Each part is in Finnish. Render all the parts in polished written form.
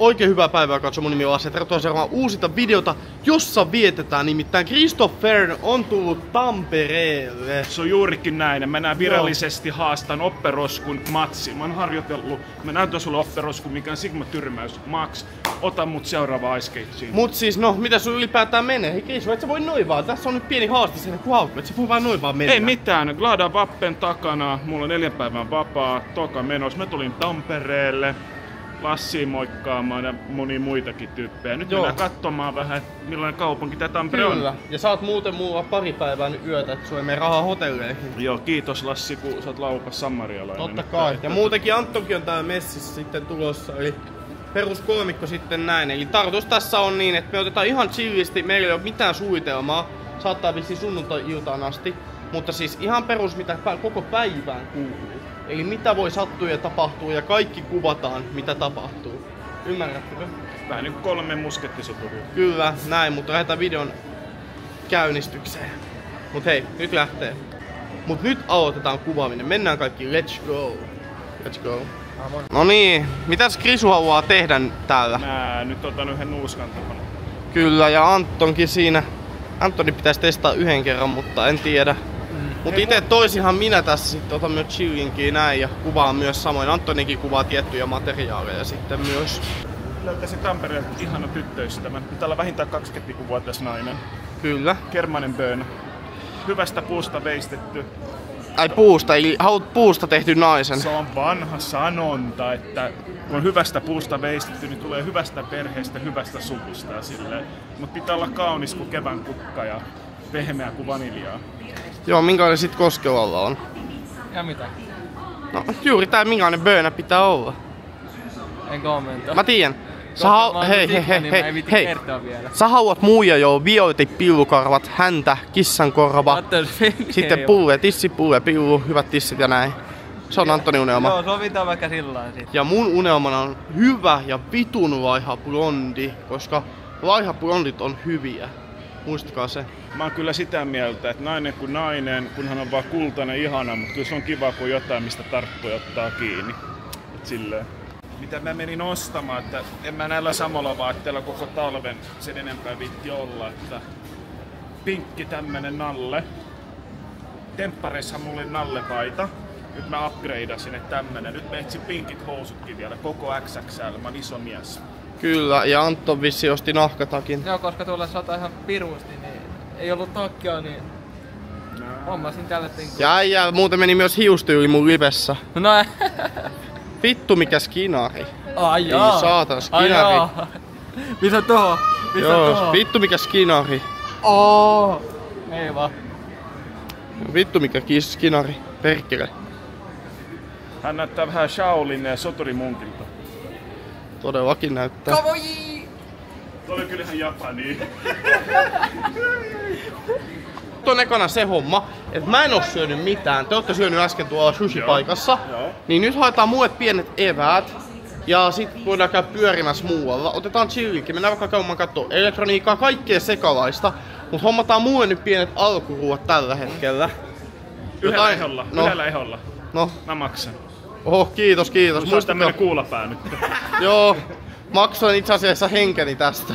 Oikein hyvää päivää, katso, mun nimi on Lasse. Tervetuloa seuraamaan uusinta videota, jossa vietetään nimittäin Christopher on tullut Tampereelle. Se on juurikin näin. Mä näen virallisesti haastan Opperoskun matsi. Mä oon harjoitellut. Mä näytän sulle Opperoskun, mikä on Sigma-tyrmäys. Max, ota mut seuraava Ice Skatesiin. Mut siis, no, mitä sun ylipäätään menee? Hei Chris, et sä voi noin vaan. Tässä on nyt pieni haaste sen kuhautu, et sä voi vaan noin vaan mennä. Ei mitään. Glada Vappen takana. Mulla on 4 päivän vapaa. Toka menos. Mä tulin Tampereelle. Lassiin moikkaamaan ja monia muitakin tyyppejä. Nyt mennään katsomaan vähän, millainen kaupunki tää Tampere on. Kyllä. Ja saat muuten mulla pari päivää nyt yötä, että sulla ei mene rahaa hotelleihin. Joo, kiitos Lassi, kun sä oot laukas sammarialainen. Totta kai. Ja muutenkin Antonkin on täällä messissä sitten tulossa. Eli peruskolmikko sitten näin. Eli tarkoitus tässä on niin, että me otetaan ihan chillisti. Meillä ei ole mitään suunnitelmaa. Saattaa vissiin sunnuntai-iltaan asti. Mutta siis ihan perus, mitä koko päivään kuuluu. Eli mitä voi sattua ja tapahtua ja kaikki kuvataan, mitä tapahtuu. Ymmärrättekö? Vähän niin kuin 3 muskettisoturia. Kyllä, näin, mutta lähdetään videon käynnistykseen. Mut hei, nyt lähtee. Mut nyt aloitetaan kuvaaminen. Mennään kaikki, let's go. Let's go. No niin, mitäs Krisu haluaa tehdä täällä? Mä nyt otan yhden nuuskan tapana. Kyllä, ja Antonkin siinä. Antoni pitäisi testaa yhden kerran, mutta en tiedä. Mut ite toisinhan minä tässä sitten otan myös chillinkiä näin ja kuvaan myös samoin. Antonikin kuvaa tiettyjä materiaaleja sitten myös. Löytäisin Tampereen ihana tyttöystävän. Täällä on vähintään 20-vuotias nainen. Kyllä. Kermanen Bön. Hyvästä puusta veistetty. Ai puusta, eli haluat puusta tehty naisen. Se on vanha sanonta, että kun on hyvästä puusta veistetty, niin tulee hyvästä perheestä, hyvästä suvusta ja silleen. Mut pitää olla kaunis kuin kevään kukka ja pehmeä kuin vaniljaa. Joo, minkälainen sit Koskelalla on? Ja mitä? No juuri tää minkälainen böönä pitää olla. En kommentoi. Mä tiedän. Hei. Vielä. Sä haluat muija joo, violetit pillukarvat, häntä, kissankorva, sitten pulle, tissipulle, pillu, hyvät tissit ja näin. Se on Antonin unelma. Joo, sovitaan vaikka sillain sit. Ja mun unelmana on hyvä ja vitun laiha blondi, koska laiha blondit on hyviä. Muistakaa se. Mä oon kyllä sitä mieltä, että nainen kuin nainen, kun hän on vaan kultainen ihana, mutta kyllä se on kiva, kun jotain, mistä tarttuu ja ottaa kiinni. Et silleen. Mitä mä menin ostamaan, että en mä näillä samalla vaatteilla koko talven sen enempää viitti olla, että pinkki tämmönen nalle. Temppareissahan mulla oli nallepaita. Nyt mä upgradeasin, että tämmönen. Nyt mä etsin pinkit housutkin vielä, koko XXL, mä oon iso mies. Kyllä, ja Anton vissi osti nahkatakin. Joo, koska tuolla sataa ihan pirusti, niin ei ollut takkia, niin hommasin tälle tinkkuun. Ja äijä muuten meni myös hiustyyli mun livessä. No Vittu mikä skinari. Ai jaa. Ei saatana, skinari. Missä toho? Joo, vittu mikä skinari. Ei vaan. Vittu mikä skinari. Perkele. Hän näyttää vähän Shaolin soturimunkilta. Todellakin näyttää. Kavoji! Toi oli kyllähän Japani. On ekana se homma, että mä en oo syönyt mitään. Te ootte syönyt äsken tuolla sushi-paikassa. Joo. Niin nyt haetaan mulle pienet eväät. Ja sit voidaan käydä pyörimässä muualla. Otetaan chillinkin, mennään vaikka käymään kattoo elektroniikkaa, kaikkea sekalaista. Mut hommataan mulle nyt pienet alkuruuat tällä hetkellä. Yhdellä eholla. No. Yhdellä eholla. No. Mä maksan. Oho, kiitos. Mulla on tämmönen kuulapää nyt. Joo, maksoin itse asiassa henkeni tästä.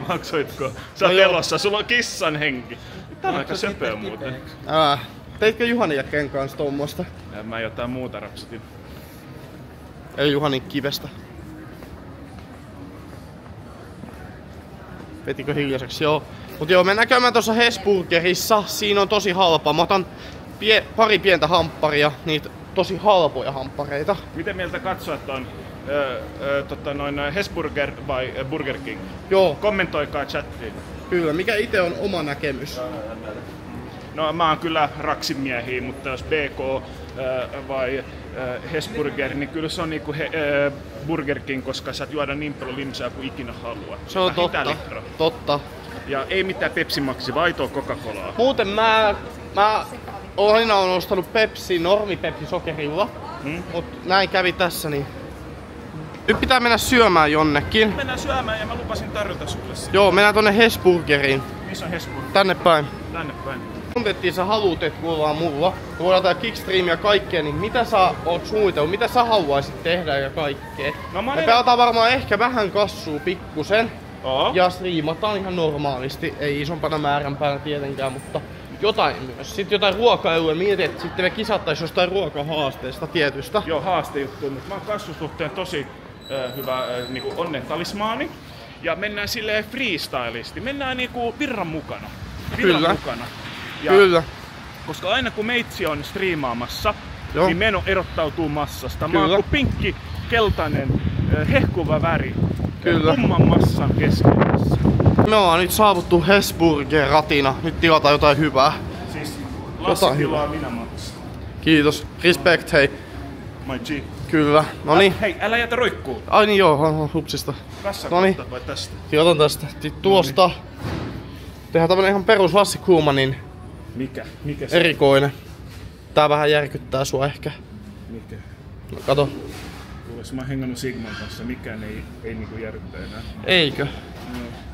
Maksoitko? Sä oot elossa, sulla on kissan henki. Tää on aika söpöä muuten. Teitkö Juhanin jätkeen kanssa tommosta? Ja mä jotain muuta rapsutin. Ei Juhanin kivestä. Vetikö hiljaiseksi? Joo. Mut joo, mennään käymään tuossa Hesburgerissa. Siinä on tosi halpaa. Mä otan pari pientä hampparia, niitä tosi halpoja hamppareita. Miten mieltä katsojat on Hesburger vai Burger King? Joo. Kommentoikaa chattiin. Kyllä, mikä ite on oma näkemys? No mä oon kyllä raksin miehiä, mutta jos BK vai Hesburger, niin kyllä se on niinku Burger King, koska sä et juoda niin paljon limsaa kuin ikinä haluat. Se on totta. Ja ei mitään Pepsi Maxi, vaitoa Coca-Colaa. Muuten mä aina on ostanut Pepsi, normi Pepsi sokerilla. Mut näin kävi tässä niin. Nyt pitää mennä syömään jonnekin. Mennään syömään ja mä lupasin tarjota sulle sitä. Joo, mennään tonne Hesburgeriin. Missä on Hesburger? Tänne päin. Tänne päin. Tuntettiin sä haluut, että kuullaan mulla. Me voidaan tää Kickstreamia ja kaikkea, niin mitä sä oot suunnitellut? Mitä sä haluaisit tehdä ja kaikkea? No, me pelataan varmaan ehkä vähän kassua pikkusen. Oo. Ja striimataan ihan normaalisti. Ei isompana määränpäänä tietenkään, mutta jotain myös. Sitten jotain ruokailua. Mietin, että sitten me kisattais jostain ruokahaasteesta tietystä. Joo, haastejuttu, mutta mä oon kasvun suhteen tosi hyvä niinku onnen talismaani. Ja mennään silleen freestylisti. Mennään niinku virran mukana. Kyllä. Mukana. Ja Kyllä. koska aina kun meitsi on striimaamassa, Joo. niin meno erottautuu massasta. Mä Kyllä. oon kuin pinkki, keltainen, hehkuva väri. Kyllä. Tumman massan keskiössä. Me ollaan nyt saavuttu Hesburger ratina. Nyt tilataan jotain hyvää. Siis Lassi tilaa, minä maksan. Kiitos. Respect, hei. My G. Kyllä. Noniin. Hei, älä jätä roikkuu. Ai niin joo, hupsista. Kassa Noniin. vai tästä? Otan tästä. Tuosta. Tehdään tämmönen ihan perus Lassi Kuhlmanin Mikä se? erikoinen. Tää vähän järkyttää sua ehkä. Mikä? No, kato. Kuules, mä oon hengannut Sigman kanssa, mikään ei niinku järkytä enää. Eikö?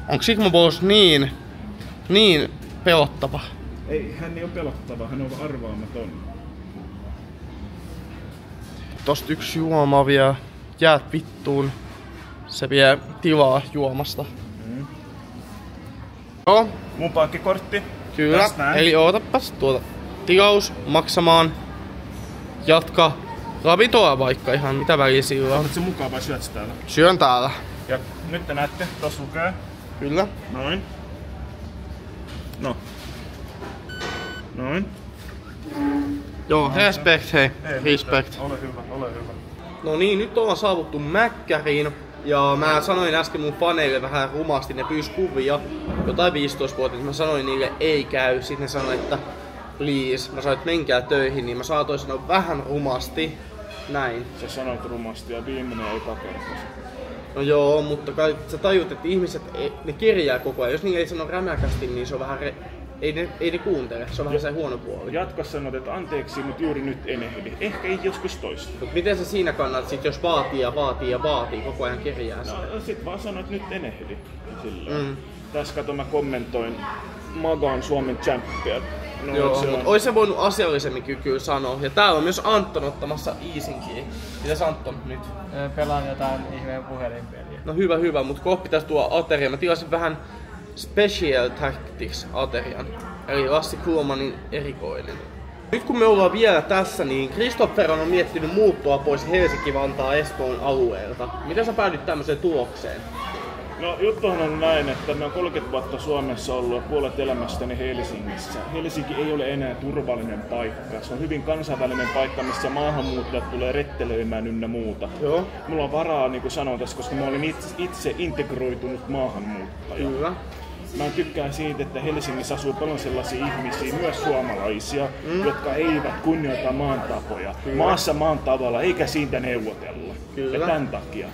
Onko Sigma Balls niin pelottava? Ei, hän ei oo pelottava, hän on arvaamaton. Tosta yksi juoma vie jäät vittuun. Se vie tilaa juomasta. Joo, Mun pankkikortti. kyllä. Tästä näin. Eli ootapas tuota. Tilaus maksamaan. Jatka ravintoa vaikka ihan mitä väliä sillä on. Otat se mukaan vai syöt sä täällä? Syön täällä. Ja nyt te näette, tossa lukee. Kyllä. Noin. No. Noin. Joo, respect hei. Respect. Ole hyvä, ole hyvä. No niin, nyt ollaan saavuttu Mäkkäriin. Ja mä sanoin äsken mun faneille vähän rumasti, ne pyysi kuvia. Jotain 15-vuotiaat, mä sanoin niille ei käy. Sitten ne sanoi, että please. Mä sanoin, että menkää töihin, niin mä saatoin sanoa vähän rumasti. Näin. Sä sanoit rumasti ja viimeinen ei pakertas. No joo, mutta kai sä tajut, että ihmiset, ne kirjaa koko ajan. Jos niillä ei sano rämäkästi, niin se on vähän ei ne kuuntele. Se on vähän se huono puoli. Jatka sanot, että anteeksi, mutta juuri nyt en ehdi. Ehkä ei joskus toista. Mut miten sä siinä kannat sit, jos vaatii ja vaatii ja vaatii koko ajan kirjaa sitä? No sit vaan sanoit, että nyt en ehdi. Silleen. Tässä kato mä kommentoin Magan Suomen champion. No, Joo, se mutta on... ois se voinut asiallisemmin kyllä sanoa. Ja täällä on myös Anton ottamassa Easinkin. Mitäs Anton nyt? Pelaan jotain ihmeen puhelinpeliä. No hyvä, mutta kohta pitäis tuoda ateria. Mä tilasin vähän Special Tactics aterian. Eli Lassi Kuhlmanin erikoinen. Nyt kun me ollaan vielä tässä, niin Kristoffer on miettinyt muuttua pois Helsinki-Vantaa-Espoon alueelta. Miten sä päädyt tämmöiseen tulokseen? No juttuhan on näin, että mä oon 30 vuotta Suomessa ollut ja puolet elämästäni Helsingissä. Helsinki ei ole enää turvallinen paikka. Se on hyvin kansainvälinen paikka, missä maahanmuuttajat tulee rettelöimään ynnä muuta. Joo. Mulla on varaa, niin kuin sanoin tässä, koska mä olin itse integroitunut maahanmuuttaja. Kyllä. Mä tykkään siitä, että Helsingissä asuu paljon sellaisia ihmisiä, myös suomalaisia, jotka eivät kunnioita maan tapoja. Maassa maan tavalla, eikä siitä neuvotella. Kyllä. Ja tämän takia.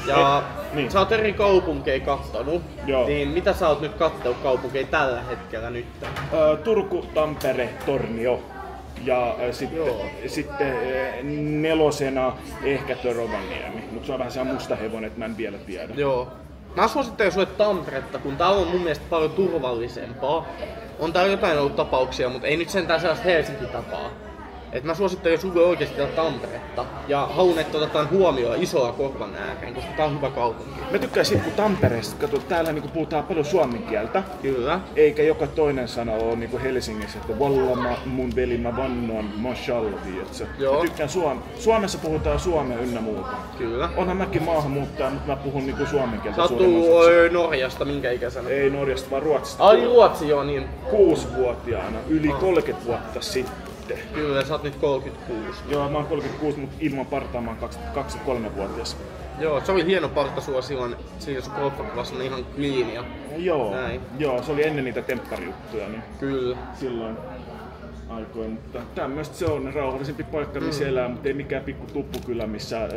Ja niin. sä oot eri kaupunkeja kattonut. Joo. Niin mitä sä oot nyt kattonut kaupunkeja tällä hetkellä nyt? Turku, Tampere, Tornio. Ja sitten nelosena ehkä Rovaniemi. Mutta se on vähän se musta hevonen, että mä en vielä tiedä. Joo. Mä suosittelen sulle Tamperetta, kun täällä on mun mielestä paljon turvallisempaa. On täällä jotain ollut tapauksia, mutta ei nyt sentään sellaista Helsinki-tapaa. Et mä suosittelen sulle oikeesti tätä Tamperetta. Ja haluan, että otetaan huomioon isoa korvan ääreen, koska tää on hyvä kaupunki. Mä tykkään siitä, kun Tampereesta, kato, täällä niinku puhutaan paljon suomen kieltä. Kyllä. Eikä joka toinen sana ole niinku Helsingissä, että valla mun veli mä vannoan, mashallah, tiiätsä. Joo. Mä tykkään Suomessa puhutaan suomea ynnä muuta. Kyllä. Onhan mäkin maahanmuuttaja, mutta mä puhun niinku suomen kieltä Sä oot suurimman tullut osaksi. Norjasta, minkä ikäisenä? Ei Norjasta, vaan Ruotsista. Ai Ruotsi, joo niin. 6-vuotiaana, yli 30 vuotta sitten. Kyllä, sä oot nyt 36. Joo, mä oon 36, mutta ilman partaa mä oon 23-vuotias. Joo, se oli hieno parta sua silloin, siinä sun golfakuvassa on ihan cleania. Joo, Näin. joo, se oli ennen niitä tempparijuttuja, niin Kyllä. silloin aikoin. Mutta tämmöistä se on rauhallisempi paikka, missä elää, mutta ei mikään pikku tuppukylä, missä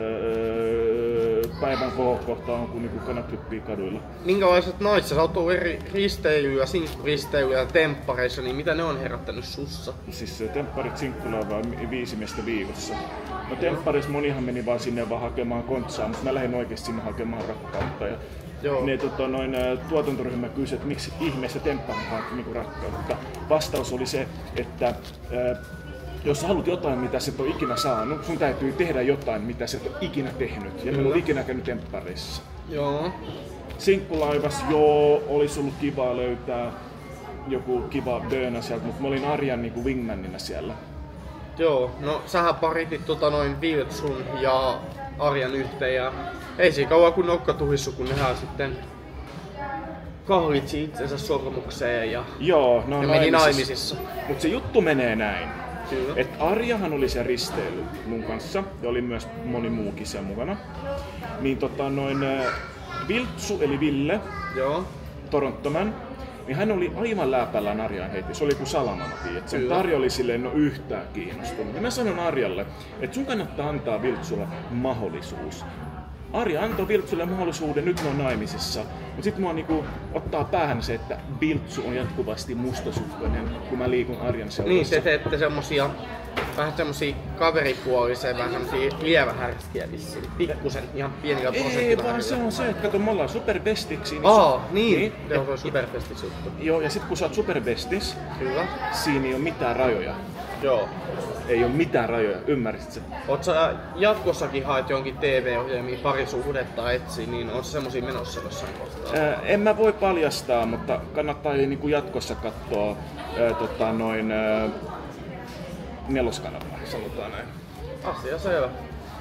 päivän kohokohta on, kun niinku kannat hyppii kaduilla. Minkälaiset naiset? Sä oot ollut eri risteilyjä, sinkkuristeilyjä ja temppareissa, niin mitä ne on herättänyt sussa? Siis tempparit sinkkulaa vaan 5 miestä viikossa. No tempparissa monihan meni vaan sinne vaan hakemaan kontsaa, mutta mä lähdin oikeesti sinne hakemaan rakkautta. Ja Joo. ne tuotantoryhmä kysyi, että miksi ihmeessä temppari haet niinku rakkautta. Vastaus oli se, että jos sä haluat jotain, mitä sä et ole ikinä saanut, sun täytyy tehdä jotain, mitä sä et ole ikinä tehnyt. Ja mä en ole ikinä käynyt tempparissa. Joo. Sinkkulaivas, joo, olisi ollut kiva löytää joku kiva böönä sieltä, mutta mä olin Arjan niinku wingmanina siellä. Joo, no sähän paritit Viltsun ja Arjan yhteen ja ei siinä kauan kun nokka tuhissu, kun nehän sitten kahlitsi itsensä sormukseen ja meni naimisissa. Mut se juttu menee näin. Kyllä. Et Arjahan oli se risteily mun kanssa ja oli myös moni muukin siellä mukana. Niin Viltsu eli Ville, Joo. Torontoman, niin hän oli aivan läpällään Arjaan heitti. Se oli kuin salamana, että sen Tarja oli silleen yhtään kiinnostunut. Ja mä sanon Arjalle, että sun kannattaa antaa Viltsulle mahdollisuus. Arja antoi Viltsulle mahdollisuuden, nyt ne on naimisissa. Mutta sit mua niinku ottaa päähän se, että Viltsu on jatkuvasti mustasukkainen, kun mä liikun Arjan seurassa. Niin, te teette semmosia vähän semmosia kaveripuolisia, vähän semmosia lievähärskiä vissiin. Pikkusen, ihan pienillä prosentilla. Ei, vaan se on se, että kato, me ollaan superbestiksi. Niin. Se on superbestis juttu. Joo, ja sit kun sä oot superbestis, Kyllä. siinä ei oo mitään rajoja. Joo. Ei oo mitään rajoja, ymmärsit sä? Oot sä jatkossakin haet jonkin TV-ohjelmiin parisuhdetta etsiin, niin on se semmosia menossa jossain kohtaa? En mä voi paljastaa, mutta kannattaa niinku jatkossa katsoa neloskanavaa, sanotaan näin. Asia selvä.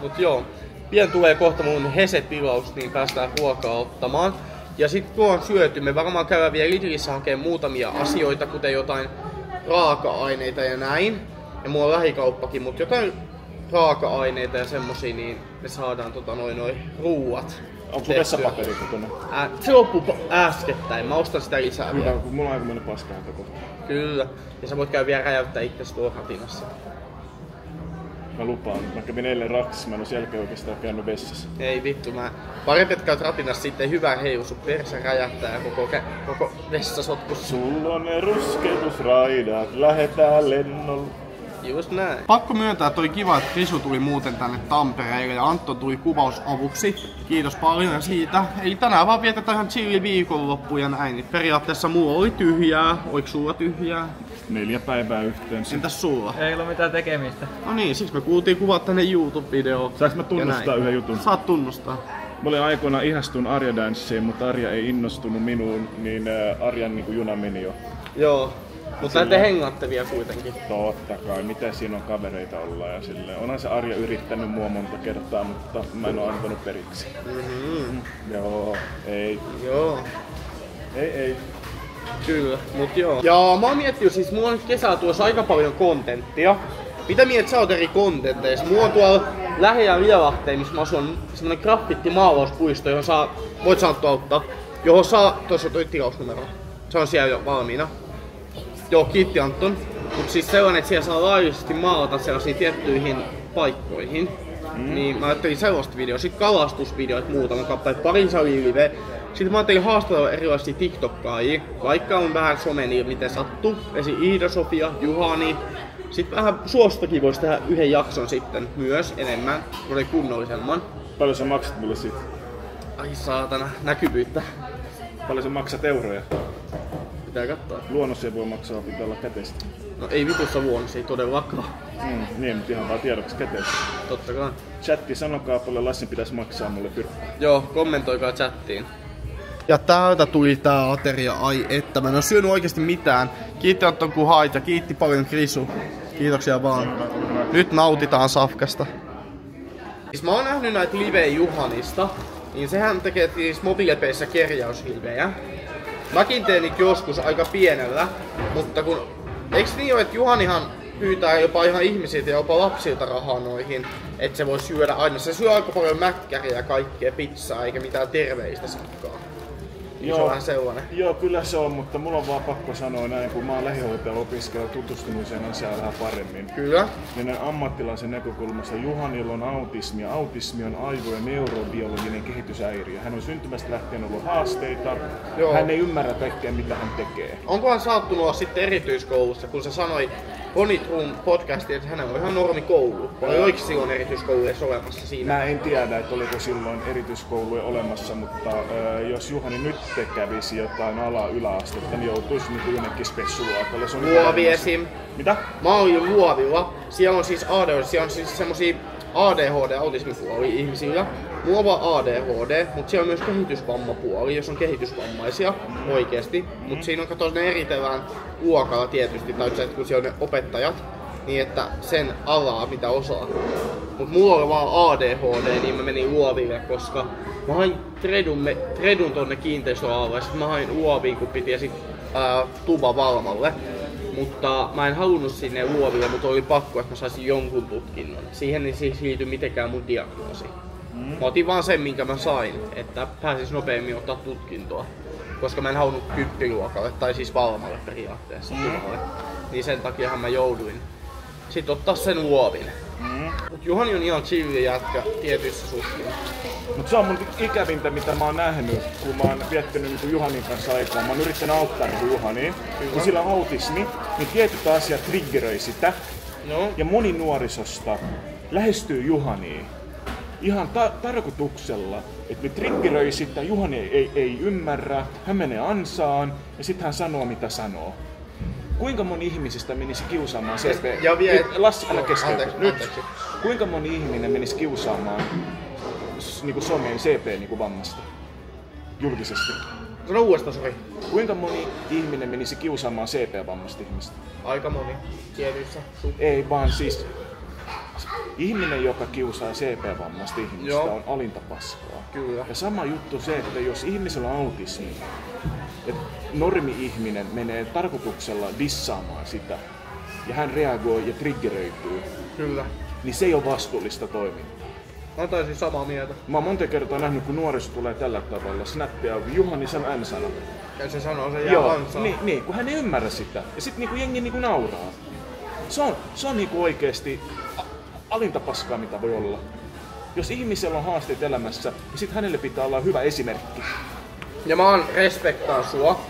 Mut joo, pian tulee kohta mun Hese-tilaus, niin päästään ruokaa ottamaan. Ja sit kun on syöty, me varmaan käydään vielä Lidlissä hakemaan muutamia asioita, kuten jotain raaka-aineita ja näin. Ja mulla on lähikauppakin, mutta jotain raaka-aineita ja semmosia, niin me saadaan ruuat. Onko sun vessapaperi kotona? Se loppuu äskettäin, mä ostan sitä lisää. Hyvä, kun mulla on aikamoinen paskahäntä kohta. Kyllä, ja sä voit käydä vielä räjäyttää itses tuolla ratinassa. Mä lupaan, mä kävin eilen raksissa, mä en oo sielläkään oikeastaan käynyt vessassa. Ei vittu, parempi et käyt ratinassa sitten hyvä heilu, sun perse räjähtää ja koko vessa sotkus. Sulla on ne rusketusraidat, lähetään lennolla. Just näin. Pakko myöntää, että oli kiva, että Risu tuli muuten tänne Tampereelle ja Antto tuli kuvausavuksi. Kiitos paljon siitä. Eli tänään vaan vietetään ihan chilli viikonloppu ja näin. Periaatteessa mulla oli tyhjää. Oliko sulla tyhjää? 4 päivää yhteensä. Entäs sulla? Ei ollut mitään tekemistä. No niin, siksi me kuultiin kuvat tänne YouTube-videoon. Saanko mä tunnustaa yhden jutun? Saat tunnustaa. Mä olin aikoinaan ihastun Arja Danssiin, mutta Arja ei innostunut minuun, niin Arjan niin juna meni jo. Joo. Mutta te hengaatte vielä kuitenkin. Totta kai, mitä siinä on kavereita olla ja silleen. Onhan se Arja yrittänyt mua monta kertaa, mutta mä en oo antanut periksi. Joo, ei. Joo. Ei. Kyllä, mut joo. Ja mä oon miettinyt, siis mulla on nyt kesällä tuossa aika paljon kontenttia. Mitä mietit sä oot eri kontenteissa? Mulla on tuolla lähellä Lielahteen, missä mä asun, semmonen graffiti-maalauspuisto, johon voit Santtu auttaa. Johon tuossa toi tilausnumero. Se on siellä jo valmiina. Joo, kiitti Anton. Mut siis sellainen, että siellä saa laillisesti maalata sellaisiin tiettyihin paikkoihin. Niin mä ajattelin sellaista videoa, sit kalastusvideoit muutama kappale, pari salilive. Sitten mä ajattelin haastatella erilaisia TikTokkaajia, vaikka on vähän someni miten sattuu. Esi Iida-Sofia, Juhani. Sitten vähän suostakin voisi tehdä yhden jakson sitten myös enemmän, kun oli kunnollisemman. Paljon sä maksat mulle siitä? Ai saatana, näkyvyyttä. Paljon sä maksat euroja? Pitää katsoa. Luonnossa ei voi maksaa, pitää olla käteistä. No ei vitussa luonnossa, ei todellakaan. Niin, mutta ihan vaan tiedoksi käteistä. Totta kai. Chatti, sanokaa paljon Lassin pitäisi maksaa mulle pyrkkää. Joo, kommentoikaa chattiin. Ja täältä tuli tää ateria, ai että mä en oo syönyt oikeesti mitään. Kiitti Anton kun hait ja kiitti paljon Krisu. Kiitoksia vaan. Nyt nautitaan safkasta. Siis mä oon nähnyt näitä livejä Juhanista, niin sehän tekee siis mobiilepeissä kerjauslivejä. Mäkin teen niitä joskus aika pienellä, mutta kun... Eiks niin oo, että Juhanihan pyytää jopa ihan ihmisiltä ja jopa lapsilta rahaa noihin, että se voi syödä aina. Se syö aika paljon mäkkäriä ja kaikkea pizzaa, eikä mitään terveistä sakkaa. Joo, se on vähän sellainen. Joo, kyllä se on, mutta mulla on vaan pakko sanoa näin, kun mä oon lähihoitaja-opiskelija tutustunut sen asiaan vähän paremmin. Kyllä. Ja näin ammattilaisen näkökulmasta Juhanilla on autismi. Autismi on aivo- ja neurobiologinen kehityshäiriö. Hän on syntymästä lähtien ollut haasteita. Joo. Hän ei ymmärrä kaikkea, mitä hän tekee. Onkohan saattunut olla sitten erityiskoulussa, kun se sanoi Ponitrun podcastiin, että hänellä on ihan normi koulu. Vai oliko silloin erityiskoulu edes olemassa siinä? Mä en tiedä, että oliko silloin erityiskouluja olemassa, mutta jos Juhani nyt kävisi jotain yläastetta, niin joutuisi niin jonnekin spessuaikalle. Luovi esim. Mitä? Mä olin Luovilla. Siellä on siis semmosia ADHD-autismipuoli ihmisillä. Luova ADHD, mutta siellä on myös kehitysvammapuoli, jos on kehitysvammaisia oikeesti. Mutta siinä on kato, ne eritellään luokalla tietysti, tai kun siellä on ne opettajat, niin että sen alaa mitä osaa. Mut mulla oli vaan ADHD, niin mä menin Luoville, koska mä hain tredun tonne kiinteistöalalle, ja sit mä hain Luoviin, kun piti sit Tuba Valmalle. Mutta mä en halunnut sinne Luoville, mutta oli pakko, että mä saisin jonkun tutkinnon. Siihen ei siis liity mitenkään mun diagnoosi. Mä otin vaan sen, minkä mä sain, että pääsis nopeammin ottaa tutkintoa. Koska mä en halunnut kymppiluokalle, tai siis Valmalle periaatteessa. Niin sen takiahan mä jouduin sit ottaa sen Luovin. Mut Juhani on ihan chilli jätkä tietyissä suhtiin. Mut se on mun ikävintä, mitä mä oon nähnyt, kun mä oon viettänyt niin Juhanin kanssa aikaa. Mä oon yrittänyt auttaa Juhania. Kun sillä on autismi, niin tietyt asiat triggeröi sitä. No. Ja moni nuorisosta lähestyy Juhania ihan tarkoituksella, että ne triggeröi sitä, Juhani ei ymmärrä, hän menee ansaan ja sitten hän sanoo mitä sanoo. Kuinka moni ihmisistä menisi kiusaamaan CP? Lassi, älä keskeytä. Nyt. Kuinka moni ihminen menisi kiusaamaan niinku someen CP niinku vammasta? Julkisesti. Sano uudestaan, sori. Kuinka moni ihminen menisi kiusaamaan CP-vammasta ihmistä? Aika moni. Tietyissä. Ei vaan siis ihminen, joka kiusaa CP-vammasta ihmistä, on alinta paskaa. Kyllä. Ja sama juttu se, että jos ihmisellä on autismi, että normi-ihminen menee tarkoituksella dissaamaan sitä, ja hän reagoi ja triggeröityy, Kyllä. niin se ei ole vastuullista toimintaa. Mä oon täysin samaa mieltä. Mä oon monta kertaa nähnyt, kun nuoriso tulee tällä tavalla, snappia, Juhani san N-sana. Ja se sanoo, se jää ansaan. Niin, kun hän ei ymmärrä sitä. Ja sit niinku jengi niinku nauraa. Se on niinku oikeesti alinta paskaa, mitä voi olla. Jos ihmisellä on haasteet elämässä, niin sit hänelle pitää olla hyvä esimerkki. Ja mä respektaan sua,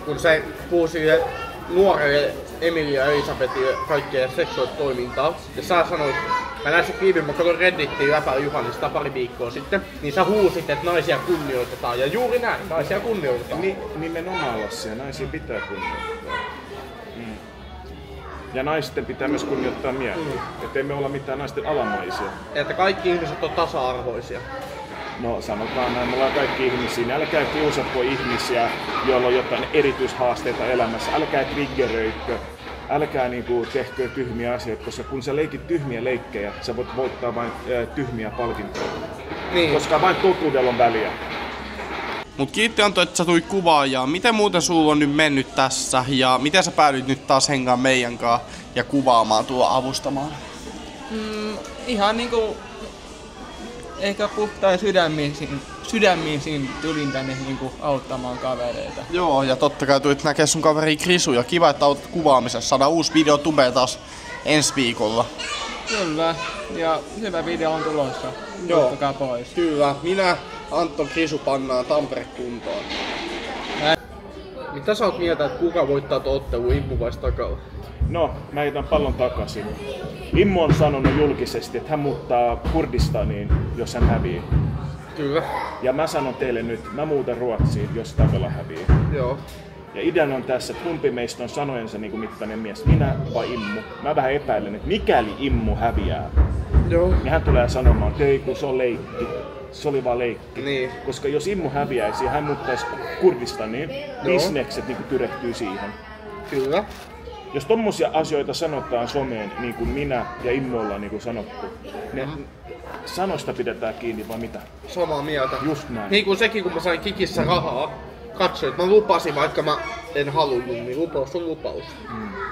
kun se puhuu sille nuorelle Emilia ja Elisabetille kaikkea seksuaalista toimintaa. Ja sä sanoit, mä näin se kliipin, mä katsoin Reddittiin läpää Juhanista pari viikkoa sitten, niin sä huusit, että naisia kunnioitetaan. Ja juuri näin, naisia kunnioitetaan. Nimenomaan Lassia, naisia pitää kunnioittaa. Ja naisten pitää myös kunnioittaa miehiä. Ettei me olla mitään naisten alamaisia. Että kaikki ihmiset on tasa-arvoisia. No sanotaan näin, me ollaan kaikki ihmisiä. Älkää kiusatko ihmisiä, joilla on jotain erityishaasteita elämässä. Älkää triggeröikö. Älkää niinku tehkö tyhmiä asioita, koska kun sä leikit tyhmiä leikkejä, sä voit voittaa vain tyhmiä palkintoja. Niin. Koska vain totuudella on väliä. Mut kiitti Antto, että sä tulit kuvaajaan. Miten muuten sulla on nyt mennyt tässä ja miten sä päädyit nyt taas hengaan meidän kanssa ja kuvaamaan tuolla avustamaan? Ihan niinku ehkä puhtain sydämiin tulin tänne niinku auttamaan kavereita. Joo, ja totta kai tulit näkee sun kaveri Krisu ja kiva, että autat kuvaamisessa. Saadaan uusi video tubeen taas ensi viikolla. Kyllä, ja hyvä video on tulossa. Joo. Ottakaa pois. Kyllä, minä Antto Krisu pannaan Tampere kuntoon. Mitä sä oot mieltä, että kuka voittaa tuon ottelun, Immu vai Stakala? No, mä heitän pallon takaisin. Immu on sanonut julkisesti, että hän muuttaa Kurdistaniin, jos hän hävii. Kyllä. Ja mä sanon teille nyt, mä muutan Ruotsiin, jos Stakala hävii. Joo. Ja idean on tässä, että kumpi meistä on sanojensa niin kuin mittainen mies, minä vai Immu. Mä vähän epäilen, että mikäli Immu häviää, Joo. niin hän tulee sanomaan, että ei kun se on leikki. Se oli vaan leikki. Niin. Koska jos Immu häviäisi ja hän muuttaisi Kurdistaniin, bisnekset niin tyrehtyy siihen. Kyllä. Jos tommosia asioita sanotaan someen, niin kuin minä ja Immu ollaan niin kuin sanottu, ne sanoista pidetään kiinni vai mitä? Samaa mieltä. Just näin. Niin kuin sekin, kun mä sain Kikissä rahaa, katsoin, että mä lupasin, vaikka mä en halunnut, niin lupaus on lupaus.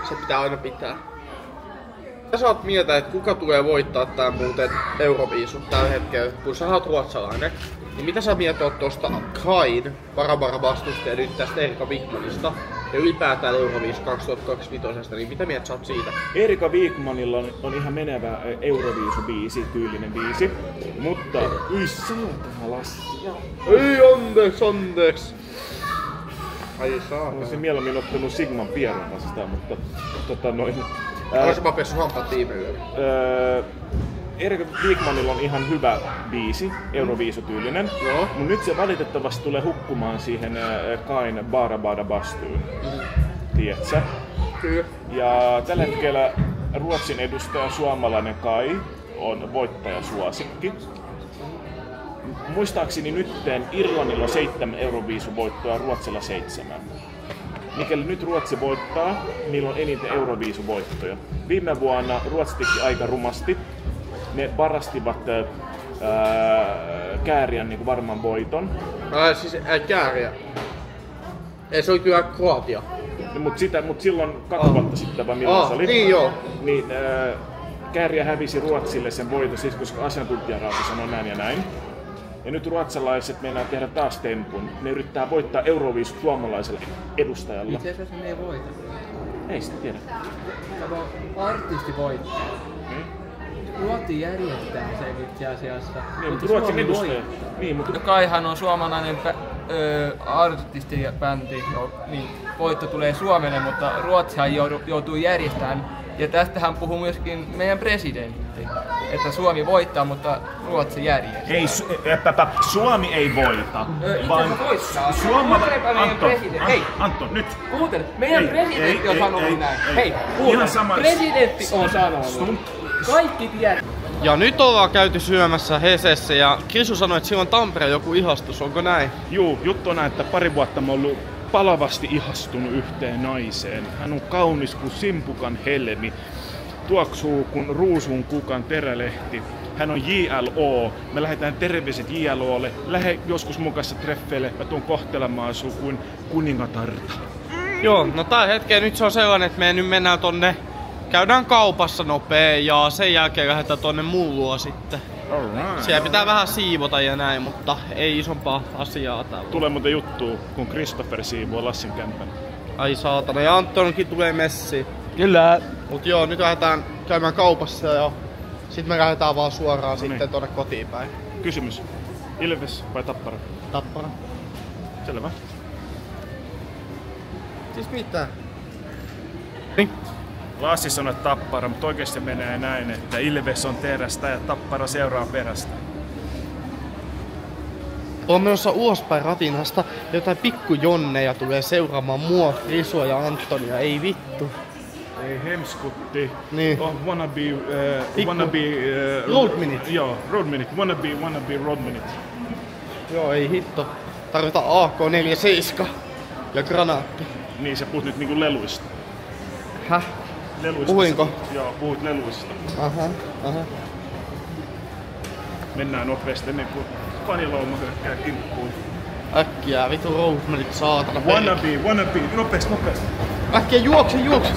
Se pitää aina pitää. Mitä sä oot mieltä, että kuka tulee voittaa tää muuten Euroviisut tällä hetkellä, kun sä oot ruotsalainen? Niin mitä sä mieltä oot tosta Kain vastustaja nyt tästä Erika Wigmanista ja ylipäätään Euroviisu 2025, niin mitä mieltä sä oot siitä? Erika Wigmanilla on ihan menevä Euroviisu-biisi, tyylinen biisi, mutta saatana Lassi. Ei, anteeksi. Ai saa. Olisin mieluummin ottanut Sigman Pieron vastaan, mutta Olisiko pessu hampaat tiimeillä? Erik Wigmanilla on ihan hyvä biisi, Euroviisu-tyylinen, mutta nyt se valitettavasti tulee hukkumaan siihen Kain Bara Bara Bastuun. Tiedätkö? Kyllä. Ja tällä hetkellä Ruotsin edustaja suomalainen Kai on voittajasuosikki. Muistaakseni nytten Irlannilla on 7 Euroviisu-voittoa, Ruotsilla 7. Mikäli nyt Ruotsi voittaa, niillä on eniten Euroviisu-voittoja. Viime vuonna Ruotsi teki aika rumasti. Ne varastivat Kääriän niin varman voiton. Siis Kääriä. Ei, se oli kyllä Kroatia. Mut silloin 2 vuotta sitten, vai milloin se oli? Niin joo. Niin, Kääriä hävisi Ruotsille sen voiton, siis koska asiantuntijarauta sanoi näin ja näin. Ja nyt ruotsalaiset meinaa tehdä taas tempun. Ne yrittää voittaa Euroviisu suomalaisella edustajalla. Itse asiassa ne ei voita. Ei sitä tiedä. Artisti voittaa. Ruotsi järjestää sen itse asiassa. Niin, mutta Ruotsin edustaja. Niin, mutta Kaihan on suomalainen artistibändi, niin voitto tulee Suomelle, mutta Ruotsihan joutuu järjestämään. Ja tästähän puhuu myöskin meidän presidentti, että Suomi voittaa, mutta Ruotsi järjestää. Ei, Suomi ei voita. Vaan suomalainen presidentti. Hei, Anton, nyt. Kuuntele, meidän presidentti on sanonut näin. Hei, kuuntele, presidentti on sanonut. Kaikki tiedät. Ja nyt ollaan käyty syömässä Hesessä ja Krisu sanoi, että siellä on Tampereen joku ihastus, onko näin? Juu, juttu on näin, että pari vuotta mä oon ollut palavasti ihastunut yhteen naiseen. Hän on kaunis kuin simpukan helmi, tuoksuu kuin ruusun kukan terälehti. Hän on JLO. Me lähdetään terveiset JLOlle. Lähde joskus mukassa treffeille. Mä tuun kohtelemaan sua kuin kuningatarta. Joo, no tää hetken nyt se on sellainen, että me nyt mennään tonne. Käydään kaupassa nopea ja sen jälkeen lähdetään tonne mullua sitten. Alright. Siellä pitää vähän siivota ja näin, mutta ei isompaa asiaa täällä. Tulee muuten juttu, kun Christopher siivoo Lassin kämpän. Ai saatana, ja Antonkin tulee messiin. Kyllä. Mut joo, nyt lähdetään käymään kaupassa ja sit me lähdetään vaan suoraan sitten tonne kotiin päin. Kysymys. Ilves vai Tappara? Tappara. Selvä. Siis mitä? Niin. Lassi sanoi Tappara, mutta oikeesti menee näin, että Ilves on terästä ja Tappara seuraa perästä. On menossa ulospäin Ratinasta. Jotain pikkujonneja tulee seuraamaan mua, Risua ja Antonia. Ei vittu. Ei hemskutti. Niin. Oh, wannabe Road Minute. Joo, Road Minute. Wannabe Road Minute. Joo, ei hitto. Tarvitaan AK-47 ja granaatti. Niin, sä puhut nyt niinku leluista. Häh? Leluista. Puhuinko? Joo, puhut leluista. Aha. Mennään nopeasti ennen kuin fanilauma hyökkää kimppuun. Äkkiä, vitu Rosemanit, saatana. Wannabe, nopeasti. Äkkiä juokse! Juokse!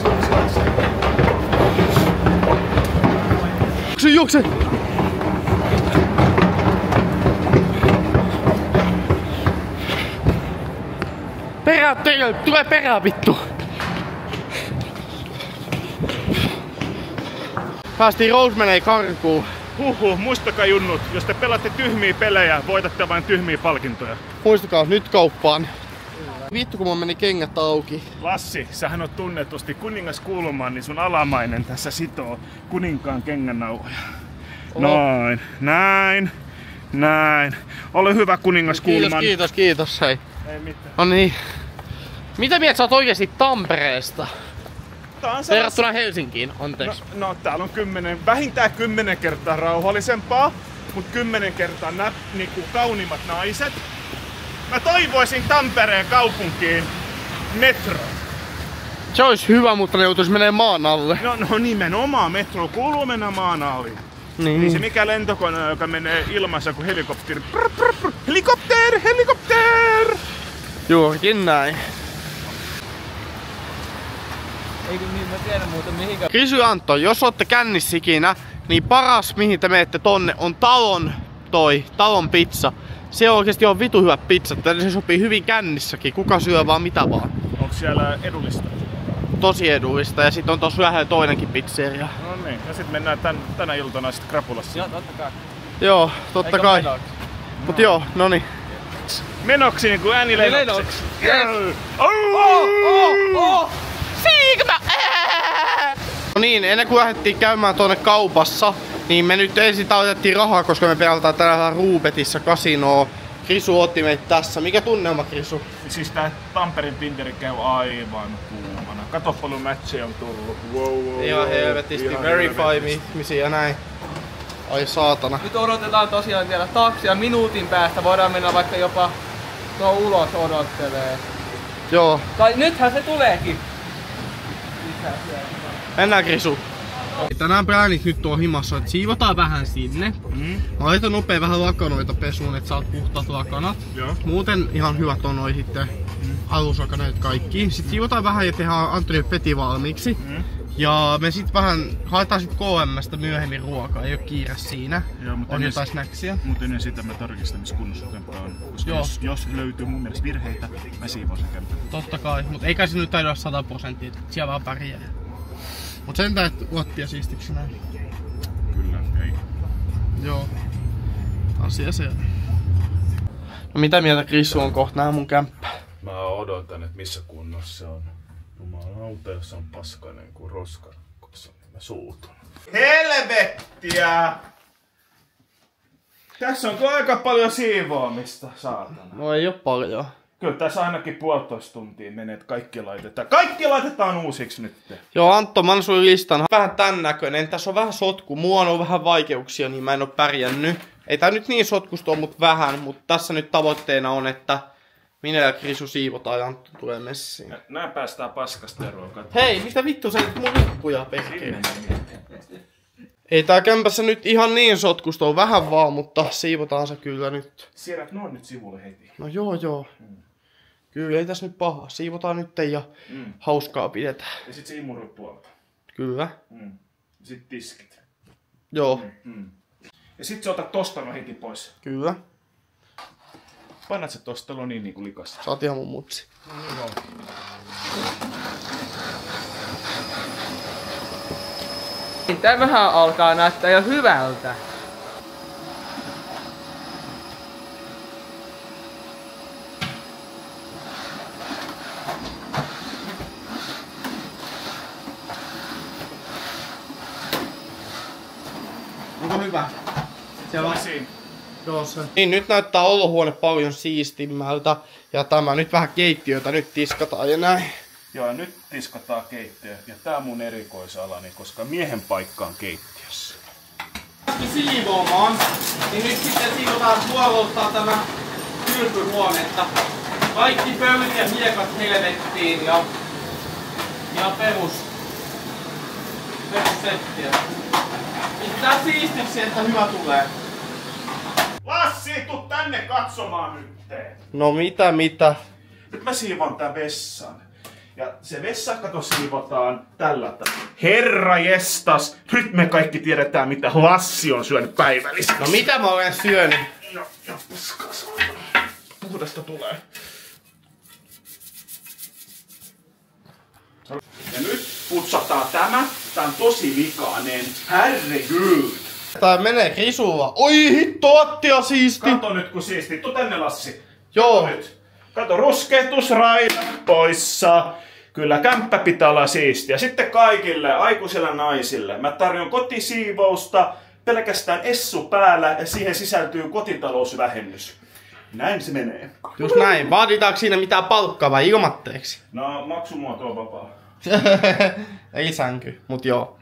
Tule perään vittu! Päästiin Rosemaneen karkuun. Muistakaa junnut, jos te pelaatte tyhmiä pelejä, voitatte vain tyhmiä palkintoja. Muistakaa, nyt kauppaan. Vittu kun mun meni kengät auki. Lassi, sähän on tunnetusti kuningas Kulman, niin sun alamainen tässä sitoo kuninkaan kengännauhoja. Näin. Ole hyvä kuningas Kulman. Kiitos, hei. Ei mitään. No niin. Mitä mieltä sä oot oikeesti Tampereesta? Verrattuna Helsinkiin, anteeksi. No täällä on vähintään 10 kertaa rauhallisempaa, mut 10 kertaa niinku kauniimmat naiset. Mä toivoisin Tampereen kaupunkiin metro. Se olisi hyvä, mutta ne joutuis menee maan alle. No nimenomaan metro kuuluu mennä maan alle. Niin. Ei se mikä lentokone, joka menee ilmassa kuin helikopteri. Helikopter! Juurikin näin. Eikö niin, mä tiedän muuten mihinkä. Kysy Antto, jos ootte kännissä ikinä, niin paras mihin te menette tonne on talon pizza. Se oikeesti on vitu hyvät pizzat, se sopii hyvin kännissäkin, kuka syö vaan mitä vaan. Onko siellä edullista? Tosi edullista ja sit on tossa lähellä toinenkin pizzeria. No niin, ja sit mennään tänä iltana sit Krapulassa. Joo, totta kai. Joo, totta kai. Mut joo, noni. Menoksi niinku ääni Lennoksi. Sigma! No niin, ennen kuin lähdettiin käymään tuonne kaupassa, niin me nyt ensin otettiin rahaa, koska me pelataan täällä Ruubetissa kasinoa. Krisu otti meitä tässä. Mikä tunnelma, Krisu? Siis tää Tampereen Tinderi käy aivan kuumana. Kato paljon matcheja on tullut. Wow, Ihan helvetisti. Verify ihmisiä ja näin. Ai saatana. Nyt odotetaan tosiaan vielä taksia. Minuutin päästä voidaan mennä vaikka jopa tuo ulos odottelee. Joo. Tai nythän se tuleekin. Mennään, Krisu. Tänään präänit nyt tuo himassa, että siivotaan vähän sinne. Mä laitan nopea vähän lakanoita pesuun, että saat puhtaat lakanat. Joo. Muuten ihan hyvät on noi sitten aluslakanat kaikki. Sitten siivotaan vähän ja tehdään Antonille peti valmiiksi. Ja me sit vähän haetaan sit KM:stä myöhemmin ruokaa, ei oo kiire siinä. Joo, mutta on jotain snacksia. Mutta ennen sitä mä tarkistan, missä kunnossa kämppä on. Koska jos löytyy mun mielestä virheitä, mä siivoan sen kämppä. Totta kai, mutta eikä se nyt taida olla 100%, että siellä vaan pärjää. Mut sentään, että luottia siistiksi näin. Kyllä, ei. Joo. Asia se on. No mitä mieltä Krisu on kohta nää mun kämppä? Mä odotan, että missä kunnossa se on. Jumalauta, jos on paskainen kuin roskarakkossa, niin mä suutun. Helvettiä! Tässä on aika paljon siivoamista, saatana. No ei oo paljon. Kyllä tässä ainakin 1,5 tuntia menee, että kaikki laitetaan. Kaikki laitetaan uusiksi nyt. Joo, Antto, mä annan sulle listan. Vähän tän näköinen. Tässä on vähän sotku. Mua on vähän vaikeuksia, niin mä en oo pärjännyt. Ei tää nyt niin sotkusta ole, mut vähän. Mutta tässä nyt tavoitteena on, että minä ja Krisu siivotaan ja Antto tulee messiin. Nää päästään paskasta eroon. Hei, mitä vittu sä nyt mun lippuja pekkiin? Ei tää kämpässä nyt ihan niin sotkusta on, vähän vaan, mutta siivotaan se kyllä nyt. Siirrät noin nyt sivulle heti. No joo. Kyllä ei tässä nyt paha. Siivotaan nyt ja hauskaa pidetään. Ja sit se imurit tuolta. Kyllä. Sit tiskit. Joo. Ja sit sä otat tosta no heti pois. Kyllä. Painat se tosta niin kuin likas. Sä oot ihan mun mutsi. Tämähän alkaa näyttää jo hyvältä. Onko hyvä? Siellä on siinä. Joo se. Niin nyt näyttää olohuone paljon siistimmältä. Ja tämä nyt vähän keittiötä nyt tiskataan ja näin. Joo, ja nyt tiskataan keittiö. Ja tää on mun erikoisalani, koska miehen paikka on keittiössä. Siivoamaan. Niin nyt sitten siivotaan puololtaan tämä kylpyhuonetta. Kaikki pöydät ja hiekat helvettiin ja perussettiä. Pitää siistiksi, että hyvä tulee. Lassi, tuu tänne katsomaan nyt. No mitä? Nyt mä siivoan tän vessan. Ja se vessa, kato, siivotaan tällä tavalla. Herra jestas, nyt me kaikki tiedetään, mitä Lassi on syönyt päivällisesti. No mitä mä olen syönyt? No, puskas. Puhdasta tulee. Ja nyt putsataan tämä. Tää on tosi likainen. Herregud. Tää menee Krisulla. Oi hitto, Attia siisti. Kato nyt kun siisti. Tuu tänne, Lassi. Joo. Nyt. Kato, rusketusraita poissa. Kyllä kämppä pitää olla siistiä. Sitten kaikille aikuisille naisille mä tarjon kotisiivousta pelkästään essu päällä ja siihen sisältyy kotitalousvähennys. Näin se menee. Just näin. Vaaditaanko siinä mitään palkkaa vai ilmatteeksi? No, maksumuoto on vapaa. Ei sänky, mut joo.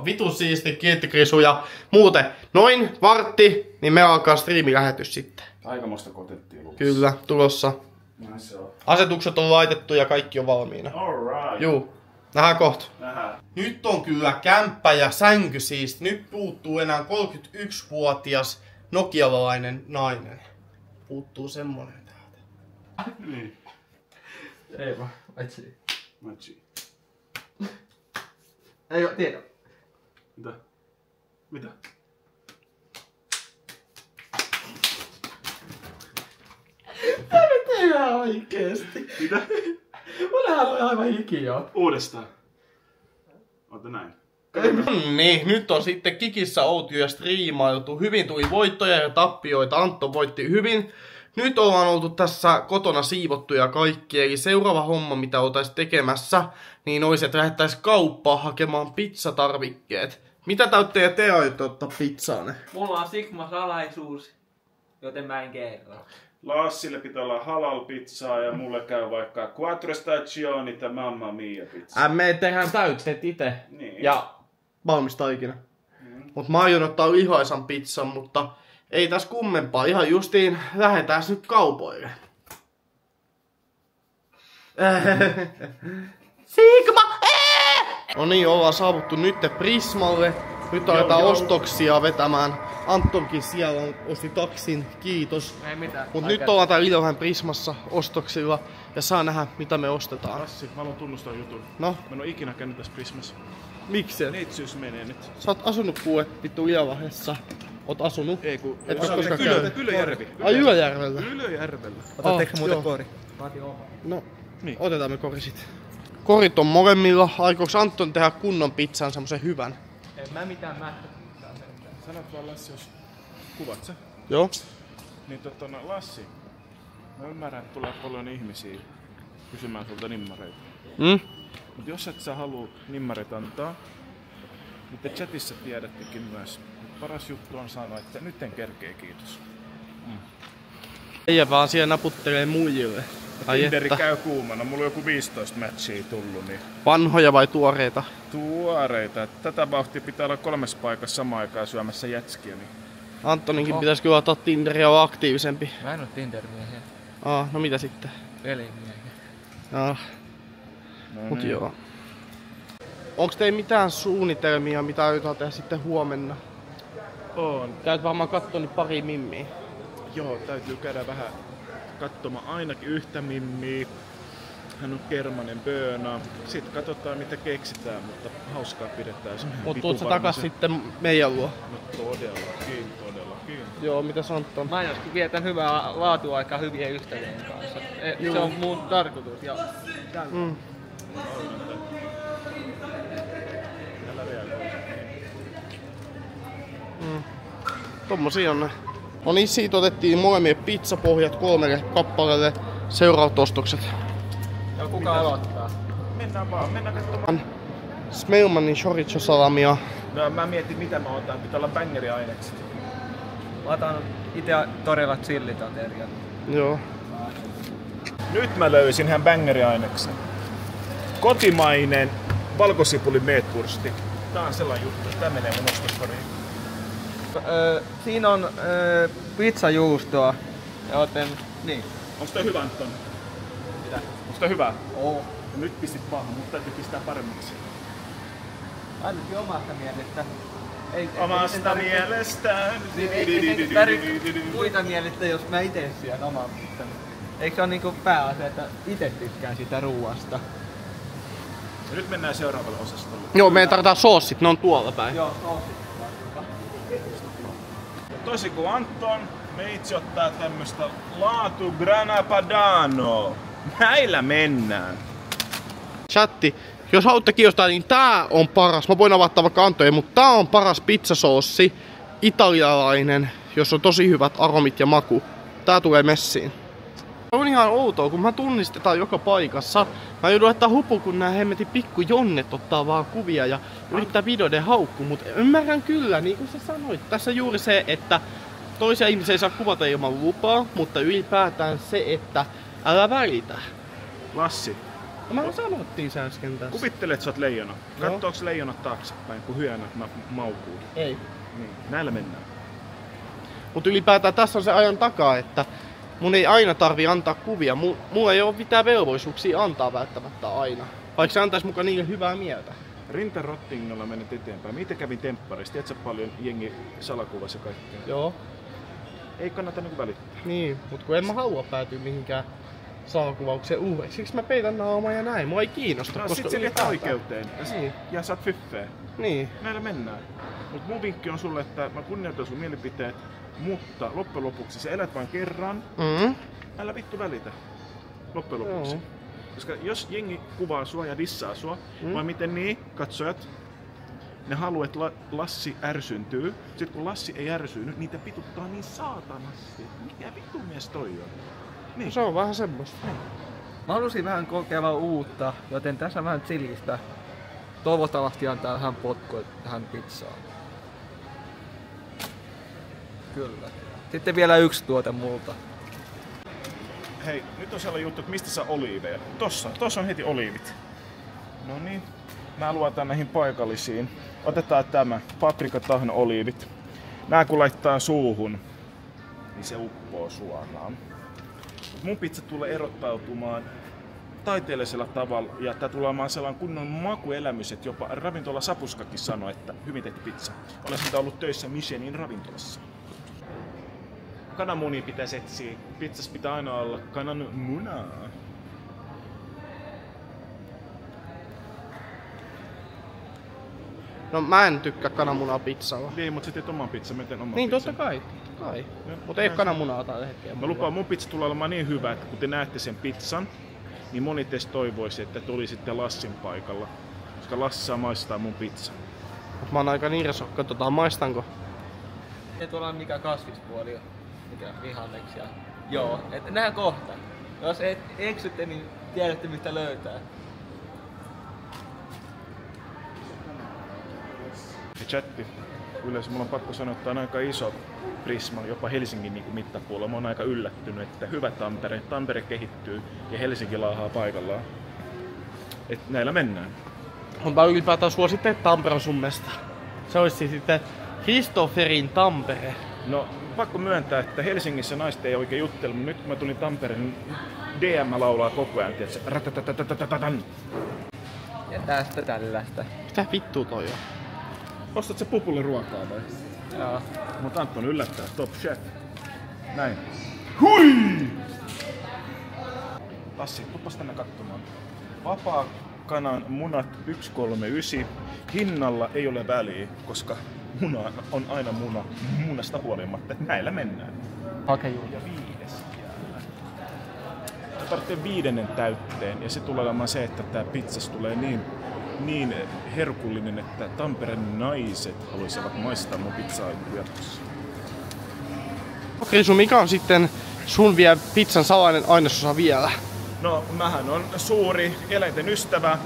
Vitu siisti, kiitti Krisu ja muuten noin vartti, niin me alkaa striimilähetys sitten. Aikamoista kotettiin luvassa. Kyllä, tulossa. Näin se on. Asetukset on laitettu ja kaikki on valmiina. Alright. Juu, nähdään kohta. Nähdään. Nyt on kyllä kämppä ja sänky siisti. Nyt puuttuu enää 31-vuotias nokialainen nainen. Puuttuu semmonen täältä. Niin. Ei vaan, etsi. Matchi. Ei oo, tiedä. Mitä? Tää nyt ei ihan oikeesti. Mitä? Mullahan on aivan hiki jo. Uudestaan. Ota näin. Niin, nyt on sitten Kikissä Outi ja striimailtu. Hyvin tuli voittoja ja tappioita. Antto voitti hyvin Nyt ollaan oltu tässä kotona siivottu ja kaikki, eli seuraava homma mitä oltais tekemässä, niin olisi, että lähdettäis kauppaan hakemaan pizzatarvikkeet. Mitä täyttejä te aiotte ottaa pizzaanne? Mulla on Sigma-salaisuus, joten mä en kerro. Lassille pitää olla halal pizzaa ja mulle käy vaikka Quattro Stagioni ja Mamma Mia pizza. Me tehdään täytteet itse Niin. ja valmistaa ikinä. Mut mä aion ottaa lihaisan pizzan, mutta ei tässä kummempaa. Ihan justiin lähdetään nyt kaupoille. Sigma! No niin, ollaan saavuttu nyt Prismalle. Nyt aletaan ostoksia vetämään. Antonkin siellä osti taksin, kiitos. Ei mitään. Mut nyt ollaan täällä Ilomään Prismassa ostoksilla ja saa nähdä mitä me ostetaan. Lassi, mä haluan tunnustaa jutun. No, Mä en oo ikinä käynyt tässä Prismassa. miksi? Neitsyys menee nyt. Sä oot asunut kuule vittu Ilavahdessa. Oot asunut? Ei kun... Et ole koskaan käynyt. Ylöjärvi. Ai Ylöjärvellä. Ylöjärvellä. Otatteko muuten kori? Vaatii oma. No, Niin. otetaan me korisit. Korit on molemmilla. Aikoks Anton tehdä kunnon pizzan semmosen hyvän? En mä mitään mättä. Sanot vaan Lassi, jos kuvat sä. Joo. Niin no, Lassi, mä ymmärrän, että tulee paljon ihmisiä kysymään sulta nimmareita. Mut jos et sä haluu nimmareita antaa, niin te chatissa tiedättekin myös. Paras juttu on sanoa, että nyt en kerkee, kiitos. Ei vaan siellä naputtelee muijille. Ai Tinderi että. käy kuumana, mulla on joku 15 matchia tullut, niin Vanhoja vai tuoreita? tuoreita. Tätä vauhtia pitää olla 3 paikassa samaan aikaan syömässä jätskiä. Niin. Antoninkin pitäisi kyllä ottaa Tinderia olla aktiivisempi. Mä en oo Tinder-miehiä. No mitä sitten? Pelimiehiä. Mut joo. Onks teillä mitään suunnitelmia, mitä aiotaan tehdä sitten huomenna? On. Käyt varmaan kattoni pari mimmiä. Joo, täytyy käydä vähän katsomaan ainakin yhtä mimmiä. Hän on kermanen bööna. Sitten katsotaan mitä keksitään, mutta hauskaa pidetään. Mut tuut sä takas sitten meidän luo? No todellakin. Joo, mitä Anton? Mä joskus vietän hyvää laatuaikaa hyvien ystävien kanssa. Se on mun tarkoitus. Ja... Tommosia on ne. No niin, siitä otettiin molemmille pizzapohjat 3 kappaleelle. Seuraavat ostokset. Ja kuka aloittaa? Mennään vaan, mennään katsomaan. Smelmanin chorizo-salamia. No, mä mietin mitä mä otan, pitää olla bangeri-ainekset. Mä otan ite torilla chillitatterian. Joo. Nyt mä löysin ihan bangeri-aineksen. Kotimainen valkosipuli meatwursti. Tää on sellainen juttu, että tää menee mun ostoskoriin. Siinä on pizzajuustoa. Joten, niin. Onks tää hyvä, Anton? Mitä? Onks tää hyvä? Oo. Nyt pistit paha, mutta täytyy pistää paremmaksi. Ainakin omasta mielestä. Ei Mielestään. Ei tarvitse muita mielestä, jos mä ite syön oman pizzan. Eikö se ole niinku pääasia, että ite tykkään sitä ruuasta? Ja nyt mennään seuraavalle osastolle. Joo, meidän tarvitaan soossit, ne on tuolla päin. Joo, soosit. Toisin kuin Anton, me itse ottaa tämmöstä laatu grana padano. Näillä mennään. Chatti, jos haluatte kiinnostaa, niin tää on paras. Mä voin avata vaikka Antoja, mutta tää on paras pizzasoossi. Italialainen, jos on tosi hyvät aromit ja maku. Tää tulee messiin. On ihan outoa, kun mä tunnistetaan joka paikassa. Mä joudun laittaa hupu, kun nää hemmetin pikkujonnet ottaa vaan kuvia ja yrittää videoiden haukku. Mut ymmärrän kyllä, niin kuin sä sanoit. Tässä juuri se, että toisia ihmisiä ei saa kuvata ilman lupaa, mutta ylipäätään se, että älä välitä. Lassi, No mä sanottiin sä äsken tässä. kuvittele, että sä oot leijona. Joo. Kattooks leijonat taaksepäin, kun hyönät maukuu? Ei. Niin, näillä mennään. Mut ylipäätään tässä on se ajan takaa, että mun ei aina tarvi antaa kuvia. Mulla ei oo mitään velvollisuuksia antaa välttämättä aina. Vaikka se antais mukaan niille hyvää mieltä. Rintarottingilla menet eteenpäin. Mä ite kävin tempparissa. Tiedätkö paljon jengi salakuvassa kaikkea? Joo. Ei kannata niinku välittää. Niin, mut kun en mä halua päätyä mihinkään salakuvaukseen uudeksi. Siksi mä peitän naamaa ja näin. Mua ei kiinnosta. No sit sä viet oikeuteen. Niin. Ja saat fyffeä. Niin. Näillä mennään. Mut mun vinkki on sulle, että mä kunnioitan sun mielipiteet, mutta loppujen lopuksi sä elät vain kerran. Älä vittu välitä. Loppujen lopuksi. Joo. Koska jos jengi kuvaa sua ja dissaa sua, vai miten niin, katsojat, Ne haluaa, että Lassi ärsyntyy. Sitten kun Lassi ei ärsyy, niitä pituttaa niin saatanasti. Mikä vittu mies toi on? Niin. Se on vähän semmoista. Mä halusin vähän kokeilla uutta, joten tässä vähän chillistä. Toivottavasti antaa vähän potkua tähän pizzaan. Kyllä. Sitten vielä yksi tuote multa. Hei, nyt on sellainen juttu, että mistä saa oliiveja. Tossa on heti oliivit. No niin, mä luotan näihin paikallisiin. Otetaan tämä paprikatahna oliivit. Nää kun laittaa suuhun, niin se uppoo suoraan. Mun pizza tulee erottautumaan taiteellisella tavalla ja tää tulee olemaan sellainen kunnon makuelämys, että jopa ravintola Sapuskakin sanoi, että hyvin tehty pizza. Olen sitä ollut töissä Michelin ravintolassa. Kananmunia pitäisi etsiä. Pizzassa pitää aina olla kananmunaa. No mä en tykkää kananmunaa pizzalla. Niin, mutta sä teet oman pizzan, mä teen oman Niin pizzan. totta kai. Mutta ei kananmunaa tällä hetkellä. Mä lupaan, mun pizza tulee olemaan niin hyvä, että kun te näette sen pizzan, niin moni teistä toivoisi, että tulisitte Lassin paikalla. Koska Lassi saa maistaa mun pizza. Mä oon aika nirso, katsotaan maistanko. Ja tuolla on mikä kasvispuoli on. Mikä vihanneksia. Joo, et nähdään kohta. Jos et eksytte, niin tiedätte mistä löytää. Ja chatti. Yleensä mulla on pakko sanoa, että on aika iso prisma, jopa Helsingin niin mittapuolella. Mä oon aika yllättynyt, että hyvä Tampere. Tampere kehittyy ja Helsinki laahaa paikallaan. Et näillä mennään. Mä ylipäätään suosittelen Tampereen sun mesta. Se olisi siis sitten Christopherin Tampere. No, pakko myöntää, että Helsingissä naiset ei oikein juttele, mutta nyt kun mä tulin Tampereen, niin DM laulaa koko ajan, tiiätsä, ratatatatatan. Ja tästä tällaista. Mitä vittua toi on? Ostat sä pupulle ruokaa vai? Joo. Mut Anton yllättää, top chef. Näin. Hui! Lassi, tuppas tänne katsomaan. Vapaa kanan munat 139. Hinnalla ei ole väliä, koska muna on aina muna. Munasta huolimatta. Näillä mennään. Hakejuu. Ja 5 jää. Mä tarvitsen 5. täytteen ja se tulee olemaan se, että tää pizzas tulee niin herkullinen, että Tampereen naiset haluaisivat maistaa mun pizzaa jatkossa. Risu, mikä on sitten sun vielä pizzan salainen ainesosa vielä? No, mähän on suuri eläinten ystävä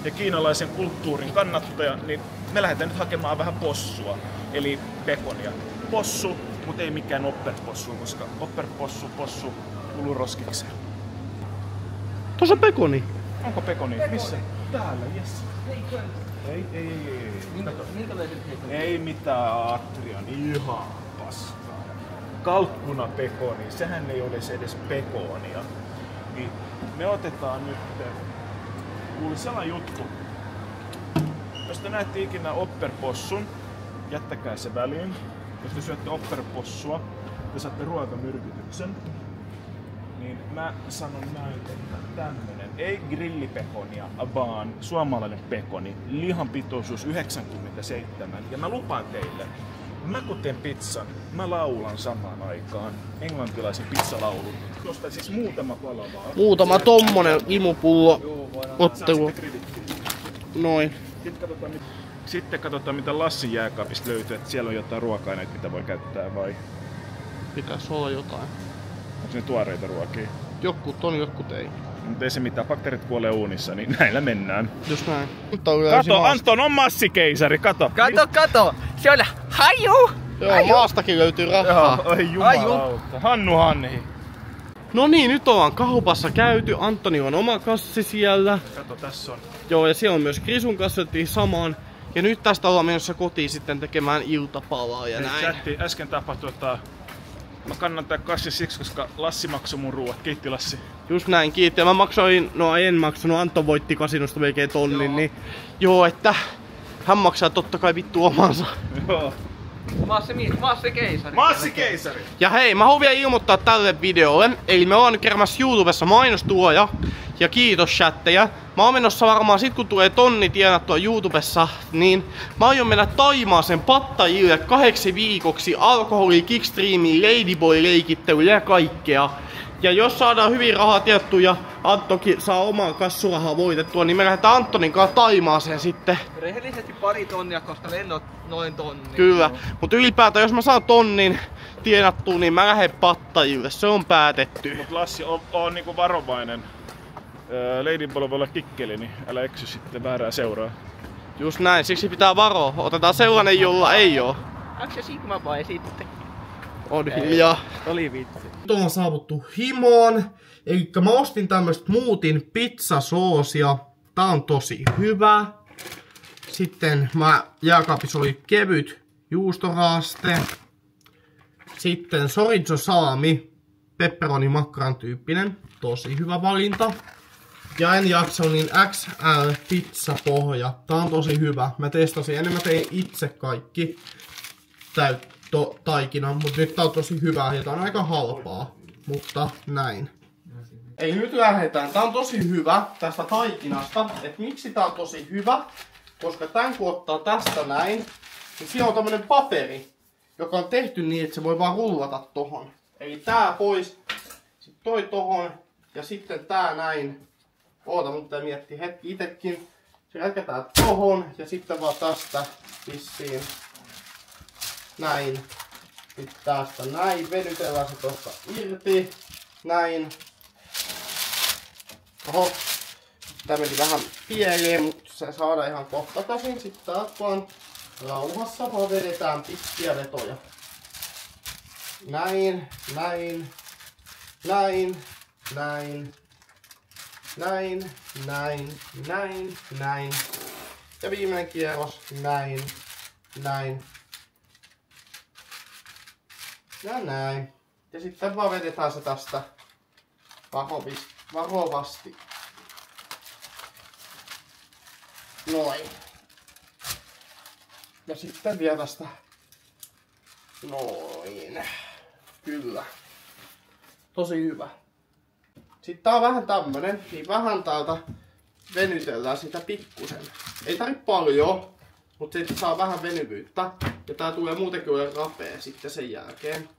ja kiinalaisen kulttuurin kannattaja, niin me lähdetään nyt hakemaan vähän possua, eli pekonia. Possu, mutta ei mikään opperpossu, koska possu kuuluu roskikseen. Tuossa on pekoni. Onko pekoni? Missä? Täällä, jes. Ei. Kato. Ei mitään, Atrian, ihan paskaa. Kalkkuna pekoni, sehän ei ole edes pekonia. Niin me otetaan nyt, kuuli sellainen juttu. Jos te näette ikinä opperpossun, jättäkää se väliin. Jos te syötte opperpossua, te saatte ruokamyrkytyksen. Niin mä sanon näin, että tämmönen, ei grillipekonia, vaan suomalainen pekoni. Lihan pitoisuus 97. Ja mä lupaan teille, mä kun teen pizzan, mä laulan samaan aikaan englantilaisen pizzalaulun. Tuosta siis muutama pala vaan. Muutama tommonen limupullo ottelu. Noin. Sitten katsotaan mitä Lassin jääkaapista löytyy, että siellä on jotain ruoka-aineita, mitä voi käyttää vai? Pitäis olla jotain. Onko ne tuoreita ruokia? Jotkut on, jotkut ei. Mutta ei se mitään, bakteerit kuolee uunissa, niin näillä mennään. Just näin. Kato, Anton on massikeisari, kato! Kato! Se on haju! Joo, maastakin löytyy rahaa. Oi jumalauta. Hannu Hanhi. No niin, nyt ollaan kaupassa käyty. Antoni on oma kassi siellä. Kato, tässä on. Joo, ja siellä on myös Krisun kassettiin samaan. Ja nyt tästä ollaan menossa kotiin sitten tekemään iltapalaa ja näin. Chatti, äsken tapahtui, että mä kannan tää kassi siksi, koska Lassi maksoi mun ruuat. Kiitti Lassi. Just näin, kiitti. Ja mä maksoin, no en maksanut, Anton voitti kasinosta melkein tonnin, joo. Niin joo, että hän maksaa totta kai vittu omansa. Joo. Massikeisari! Ja hei, mä haluan vielä ilmoittaa tälle videolle, eli me ollaan nyt keräämässä YouTubessa mainostuloja. Ja kiitos chatteja. Mä oon menossa varmaan sit kun tulee tonni tienattua YouTubessa, niin mä aion mennä Taimaaseen Pattajille 8 viikoksi alkoholi, kickstreamiin, ladyboy-leikittelyä ja kaikkea. Ja jos saadaan hyvin rahaa tiettyä ja Anttokin saa omaa kassurahaa voitettua, niin me lähdetään Antonin kanssa Taimaaseen sitten. Rehellisesti 2 tonnia, koska lennot noin tonni. Kyllä, mutta ylipäätään jos mä saan tonnin tienattua, niin mä lähden Pattajille. Se on päätetty. Mut Lassi, on niinku varovainen. Ladyball voi olla kikkeli, niin älä eksy sitten väärää seuraa. Just näin, siksi pitää varoa. Otetaan sellainen, jolla ei oo. Onks se Sigma vai sitten? On hiljaa. Oli vitsi. Nyt on saavuttu himoon. Elikkä mä ostin tämmöstä Muutin pizzasoosia. Tää on tosi hyvä. Sitten jääkaapissa oli kevyt juustoraaste. Sitten chorizo salami. Pepperoni makkaran tyyppinen. Tosi hyvä valinta. Ja en jaksa niin XL pizzapohja. Tää on tosi hyvä. Mä testasin ennen, mä tein itse kaikki taikinan, mutta nyt tää on tosi hyvää ja tää on aika halpaa. Mutta näin. Eli nyt lähdetään. Tää on tosi hyvä tästä taikinasta. Et miksi tää on tosi hyvä? Koska tän kun ottaa tästä näin, niin siinä on tämmönen paperi, joka on tehty niin, että se voi vaan rullata tohon. Eli tää pois, sit toi tohon ja sitten tää näin. Oota, mun pitää miettiä hetki itekin. Se jätketään tohon ja sitten vaan tästä vissiin näin. Sitten tästä näin. Venytellään se tosta irti. Näin. Oho. Tää meni vähän pieleen, mutta se saadaan ihan kohta käsin. Sitten täältä vaan rauhassa vaan vedetään pitkiä vetoja. Näin, näin, näin, näin. Näin, näin, näin, näin. Ja viimeinen kierros. Näin, näin. Ja näin. Ja sitten vaan vedetään se tästä varovasti. Noin. Ja sitten vielä tästä. Noin. Kyllä. Tosi hyvä. Sitten tää on vähän tämmönen, niin vähän täältä venytellään sitä pikkusen. Ei tarvitse paljon, mutta sitten saa vähän venyvyyttä. Ja tää tulee muutenkin ole rapea sitten sen jälkeen.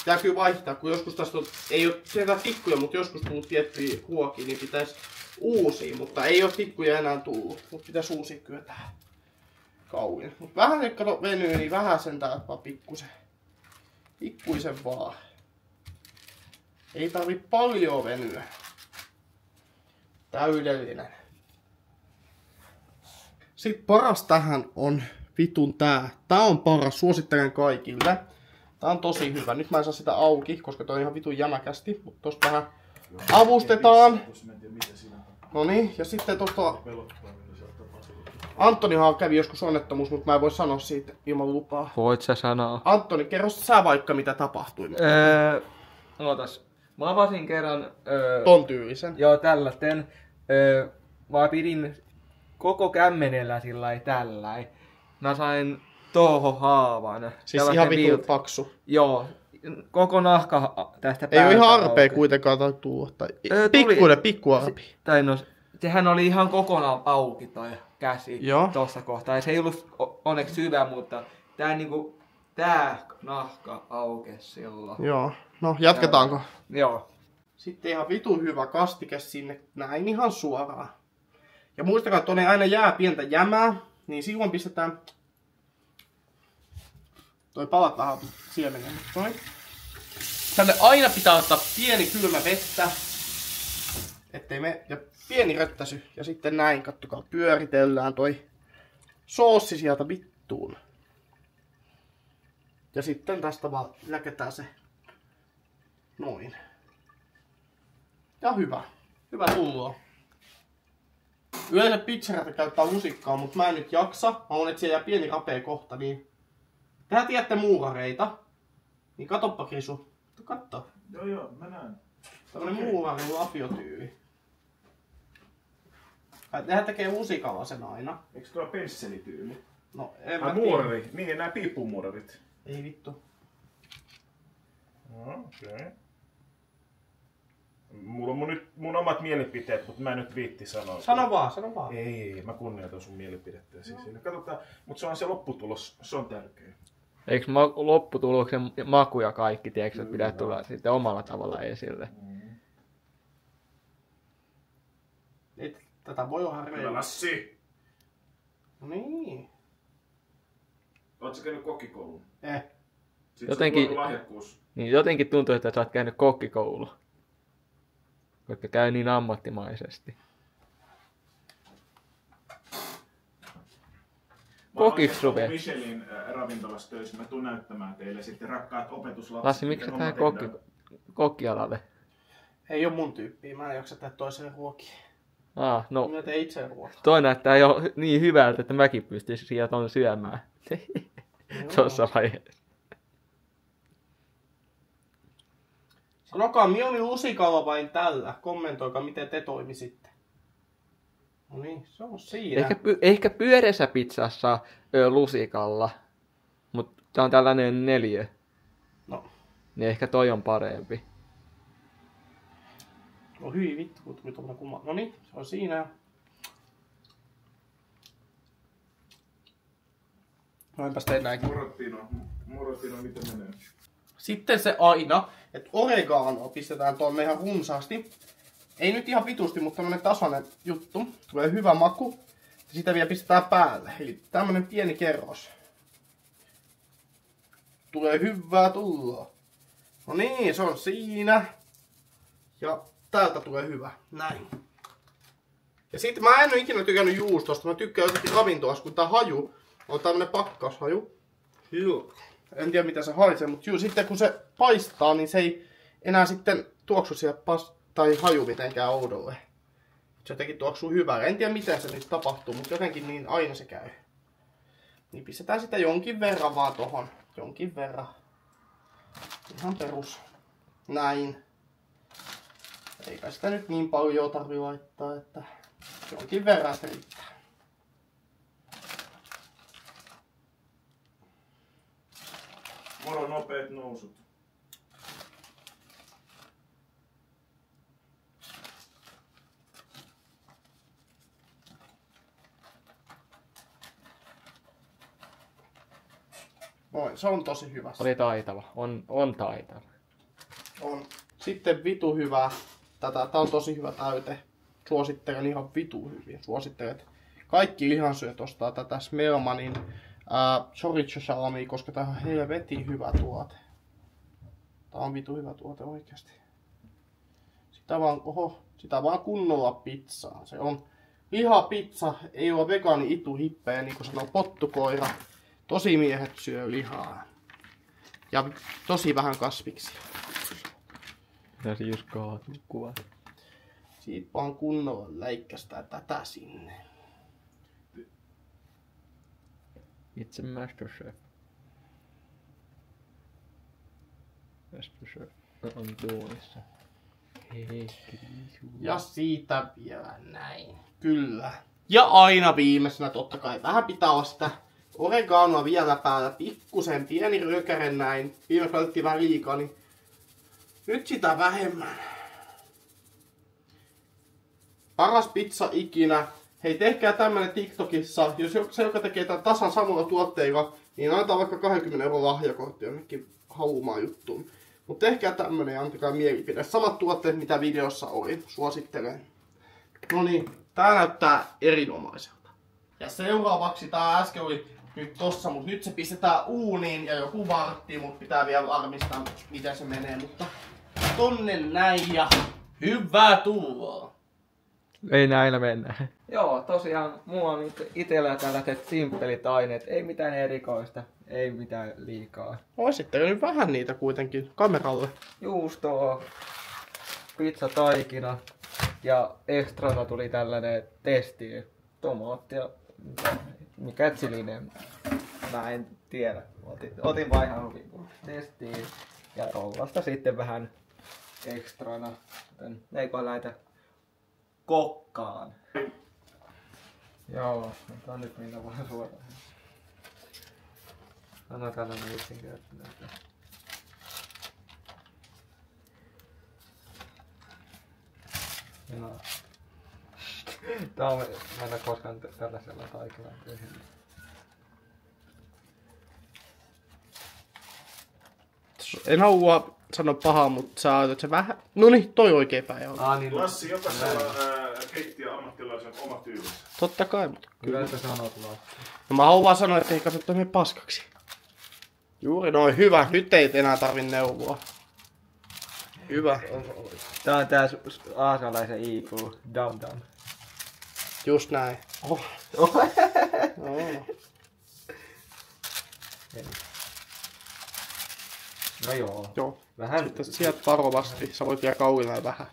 Tää kyllä vaihtaa, kun joskus tästä on, ei oo sieltä tikkuja, mutta joskus tullut tiettyjä ruokia, niin pitäisi uusia. Mutta ei oo tikkuja enää tullut, mutta pitäisi uusia kyllä tähän kauin. Mutta vähän kun kato venyy, niin vähän sen täältä vaan pikkusen. Pikkuisen vaan. Ei tarvi paljon venyä. Täydellinen. Sitten paras tähän on vitun tää. Tää on paras, suosittelen kaikille. Tää on tosi hyvä. Nyt mä en saa sitä auki, koska toi on ihan vitun jämäkästi. Mutta tosta vähän avustetaan. Noniin, ja sitten tosta Antonihan kävi joskus onnettomuus, mutta mä en voi sanoa siitä ilman lupaa. Voit sä sanoa? Antoni, kerro sä vaikka mitä tapahtui. Ootas. Mä avasin kerran... Ton tyylisen. Joo, tällaisten. Mä pidin koko kämmenellä sillai tälläin. Mä sain tohon haavan. Siis ihan vitun paksu. Joo. Koko nahka tästä ei oo ihan arpea kuitenkaan tai tulla. Tai pikkuarpi. Tai no, sehän oli ihan kokonaan auki toi käsi. Joo. Tossa kohtaa. Ja se ei ollut onneksi syvä, mutta tää nahka aukesi silloin. Joo. No, jatketaanko? Joo. Sitten ihan vitun hyvä kastike sinne näin ihan suoraan. Ja muistakaa, että tuonne aina jää pientä jämää, niin silloin pistetään toi palat vähän siemenen. Noin. Tänne aina pitää ottaa pieni kylmä vettä, ettei ja pieni röttäsy. Ja sitten näin, kattokaa, pyöritellään toi soossi sieltä vittuun. Ja sitten tästä vaan läketään se noin. Ja hyvä. Hyvä tullo. Yleensä pizzereitä käyttää lusikkaa, mutta mä en nyt jaksa. Mä haluan, että siellä jää pieni rapea kohta, niin... Tehän tiedätte muurareita. Niin katoppa Krisu. Katso. Joo, mä näen. Tällainen muurarin lapiotyyli. Nehän tekee lusikalla sen aina. Eikö tuo pensselityyli? No, en mä muurari. Niin, nämä piippumuurarit. Ei vittu. Okei. Mulla on mun omat mielipiteet, mutta mä en nyt viitti sanoa. Sano vaan. Ei, mä kunnioitan sun mielipidettä. Siis. Katsotaan, mutta se on se lopputulos, se on tärkeä. Eikö lopputuloksen maku ja kaikki, tiedätkö, että pitää tulla sitten omalla tavalla esille? Tätä voi olla Kyllä Lassi! No niin. Ootko käynyt kokkikoulun? Jotenkin tuntuu, että sä oot käynyt kokkikoulu. Vaikka käy niin ammattimaisesti. Kokiksi rupeat. Michelin ravintolassa töissä. Mä tuun näyttämään teille sitten rakkaat opetuslapset. Lassi, miksi sä tähän kokkialalle? Ei oo mun tyyppiä. Mä en jaksa tehdä toiselle ruokia. No. Minä teen itse ruokaa. Toi näyttää jo niin hyvältä, että mäkin pystyisin sieltä ton syömään. Tuossa vaiheessa. Sanokaa mieluummin lusikalla vain tällä. Kommentoikaa miten te toimisitte. No niin, se on siinä. Ehkä pyöreässä pizzassa lusikalla. Mutta tää on tällainen 4. No. Niin ehkä toi on parempi. No hyi vittu, kun tuli tommonen kumma. No niin, se on siinä. No enpäs tein näin. Morotino, miten menee? Sitten se aina, että oreganoa pistetään tonne ihan runsaasti. Ei nyt ihan vitusti, mutta tämmönen tasainen juttu. Tulee hyvä maku. Ja sitä vielä pistetään päälle. Eli tämmönen pieni kerros. Tulee hyvää tuloa. No niin, se on siinä. Ja täältä tulee hyvä. Näin. Ja sitten mä en ole ikinä tykännyt juustosta. Mä tykkään jotenkin ravintoa, kun tää haju on tämmönen pakkaushaju. Joo. En tiedä mitä se haisee, mutta sitten kun se paistaa, niin se ei enää sitten tuoksu sieltä tai haju mitenkään oudolle. Se jotenkin tuoksuu hyvää. En tiedä miten se nyt tapahtuu, mutta jotenkin niin aina se käy. Niin pistetään sitä jonkin verran vaan tohon. Jonkin verran. Ihan perus. Näin. Eikä sitä nyt niin paljon tarvitse laittaa, että jonkin verran se riittää. Moro nopeet nousut. Noin, se on tosi hyvä. Oli taitava. On taitava. On. Sitten vitu hyvä. Tää on tosi hyvä täyte. Suosittelen ihan vitu hyvin. Suosittelen, kaikki lihansyöt ostaa tätä Smelmanin chorizo salamia, koska tää on helvetin hyvä tuote. Tää on vitu hyvä tuote oikeasti. Sitä vaan kunnolla pizzaa. Se on lihapizza, ei ole vegaani itu hippeä, niin kuin sanoo pottukoira. Tosi miehet syö lihaa. Ja tosi vähän kasviksia. Ja se just kaatuu kuva. Siitä vaan kunnolla läikkästää tätä sinne. It's a MasterChef. MasterChef on duunissa. Ja siitä vielä näin. Kyllä. Ja aina viimeisenä totta kai vähän pitää olla sitä oreganoa vielä päällä. Pikkusen pieni rökäre näin. Viime vältti vähän liikaa, niin nyt sitä vähemmän. Paras pizza ikinä. Hei, tehkää tämmönen TikTokissa. Jos se, joka tekee tämän tasan samalla tuotteilla, niin antaa vaikka 20 € lahjakortti jonnekin haumaan juttuun. Mutta tehkää tämmönen ja antakaa mielipide. Samat tuotteet, mitä videossa oli. Suosittelen. No niin, tää näyttää erinomaiselta. Ja seuraavaksi, tää äsken oli nyt tossa, mutta nyt se pistetään uuniin ja joku vartti, mutta pitää vielä varmistaa, miten se menee. Mutta tonne näin ja hyvää tuloa! Ei näillä mennä. Joo, tosiaan mulla on itellä tällaiset simppelit aineet. Ei mitään erikoista, ei mitään liikaa. Voisitteko nyt vähän niitä kuitenkin kameralle? Juustoa, pizzataikina ja ekstrana tuli tällainen testi. Tomaattia, mikä chilinen, mä en tiedä. Otin vaan ihan testiin ja rollasta sitten vähän ekstrana. Eikö lähdetä kokkaan. Joo, antaa nyt mennä vaan suoraan. Anna tällainen yksinkertainen. No. Tää on, mä en ole koskaan tällaisella taikinalla tehnyt. En halua sanoa pahaa, mutta sä ajatut se vähän... Noniin, toi oikein päin on. Niin, Lassi, jokaisella keittiöammattilaisen oma tyylinsä. Totta kai, mutta kyllä. Kyllä sä sanot, Lassi. No mä haluan vaan sanoa, että ei katsota mene paskaksi. Juuri noin, hyvä. Nyt ei enää tarvi neuvoa. Hyvä. Tää on tää aasialaisen iipu. Dum dum. Just näin. Oh. No joo. Joo. Vähän. Sitten sieltä varovasti. Sä voit vielä kauilleen vähän.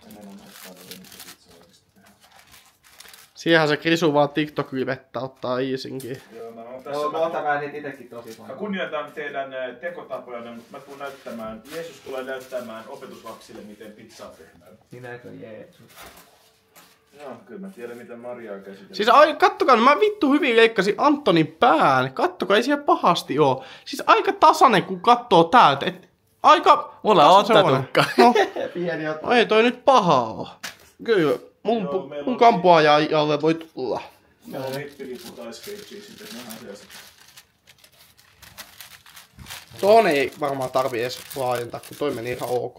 Siihenhän se Krisu vaan TikTokin vettä ottaa iisinkin. Joo, mä oon Joo, mä otan vähän niitä itekin tosi paljon. Mä kunnioitan teidän tekotapoja, mutta mä tuun näyttämään, Jeesus tulee näyttämään opetuslapsille, miten pizzaa tehdään. Sinäkö Jeesus? Joo, kyllä mä tiedän, miten Mariaa käsitellään. Siis kattokaa, mä vittu hyvin leikkasin Antonin pään. Kattokaa, ei siellä pahasti oo. Siis aika tasainen, kun kattoo täältä. Et aika... Mulla on ottatukka. No. Pieni otta. No ei toi nyt paha oo. Kyllä, mun kampuajalle voi tulla. Meillä on hippilippu tai skate-cheese, sitten nähdään siellä sitten. Tuohon ei varmaan tarvii edes laajentaa, kun toi meni ihan ok.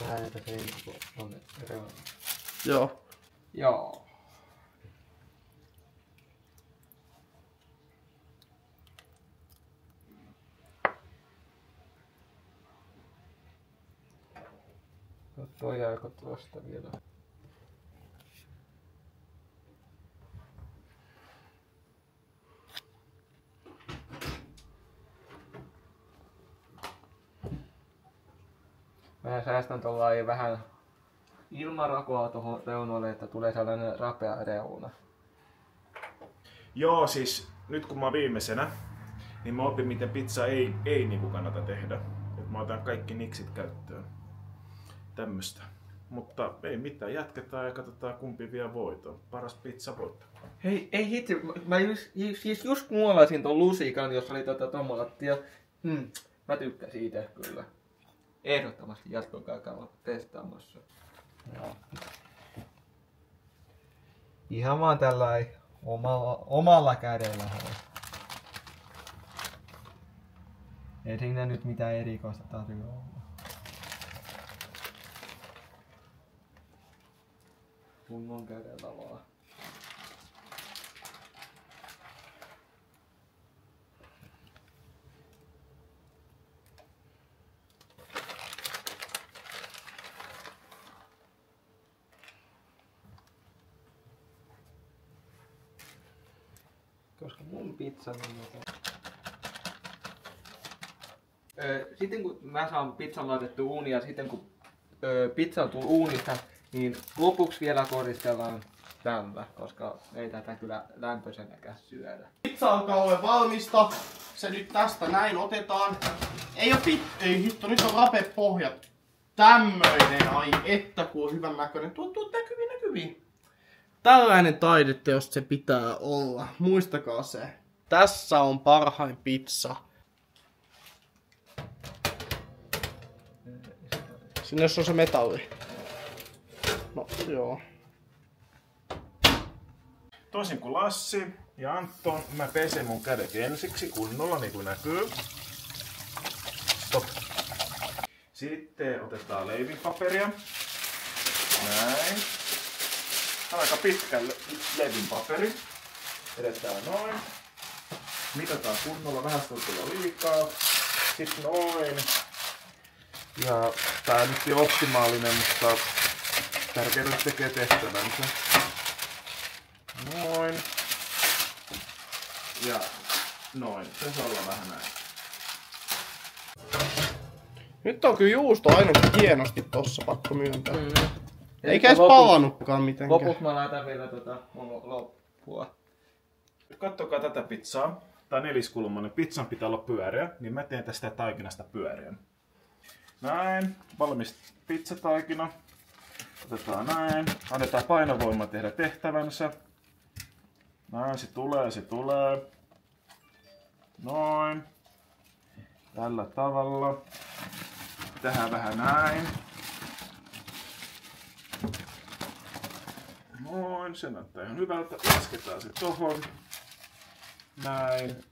Näitä se on reuna. Joo. Joo. Toi jääkö tuosta vielä? Mä säästän tuolla vähän ilmarakoa tuohon reunoille, että tulee sellainen rapea reuna. Joo, siis nyt kun mä oon viimeisenä, niin mä opin miten pizza ei niinku kannata tehdä. Et mä otan kaikki niksit käyttöön. Tämmöstä. Mutta ei mitään, jatketaan ja katsotaan kumpi vie voiton. Paras pizza voittaa. Hei, ei hitsi, mä just muolasin ton lusikan, jos oli tomaattia. Mä tykkäsin itse kyllä. Ehdottomasti jatkokaa testaamassa. Joo. Ihan vaan tällainen omalla kädellä. Ei siinä nyt mitään erikoista tarvitse olla. Kunnon kädellä vaan. Koska mun pizza on sitten kun mä saan pizzan laitettu uuniin ja sitten kun pizza on tullut uunista, niin lopuksi vielä koristellaan tällä, koska ei tätä kyllä lämpöisenäkään syödä. Pizza alkaa olla valmista. Se nyt tästä näin otetaan. Ei hitto, nyt on rapeat pohjat. Tämmöinen, ai että kun on hyvän näköinen. Tuo näkyviin. Tällainen taideteos se pitää olla. Muistakaa se. Tässä on parhain pizza. Sinne jos on se metalli. No joo. Toisin kuin Lassi ja Anton, mä pesen mun kädet ensiksi kunnolla, niin kuin näkyy. Stop. Sitten otetaan leivinpaperia. Näin. Aika pitkä leivinpaperi. Edetään noin. Mitataan kunnolla, vähän tulee liikaa. Sitten noin. Ja tää nyt ei ole optimaalinen, mutta tärkeintä tekee tehtävänsä. Noin. Ja noin. Se saa olla vähän näin. Nyt on kyllä juusto ainakin hienosti tossa, pakko myöntää. Eikä edes palannutkaan mitenkään. Lopuksi mä laitan vielä loppua. Kattokaa tätä pizzaa. Tää on neliskulmainen. Pizzan pitää olla pyöreä, niin mä teen tästä taikinasta pyöreän. Näin. Valmis pizzataikina. Otetaan näin. Annetaan painovoima tehdä tehtävänsä. Näin, se tulee. Noin. Tällä tavalla. Tähän vähän näin. Noin, se näyttää ihan hyvältä. Lasketaan se tohon. Näin.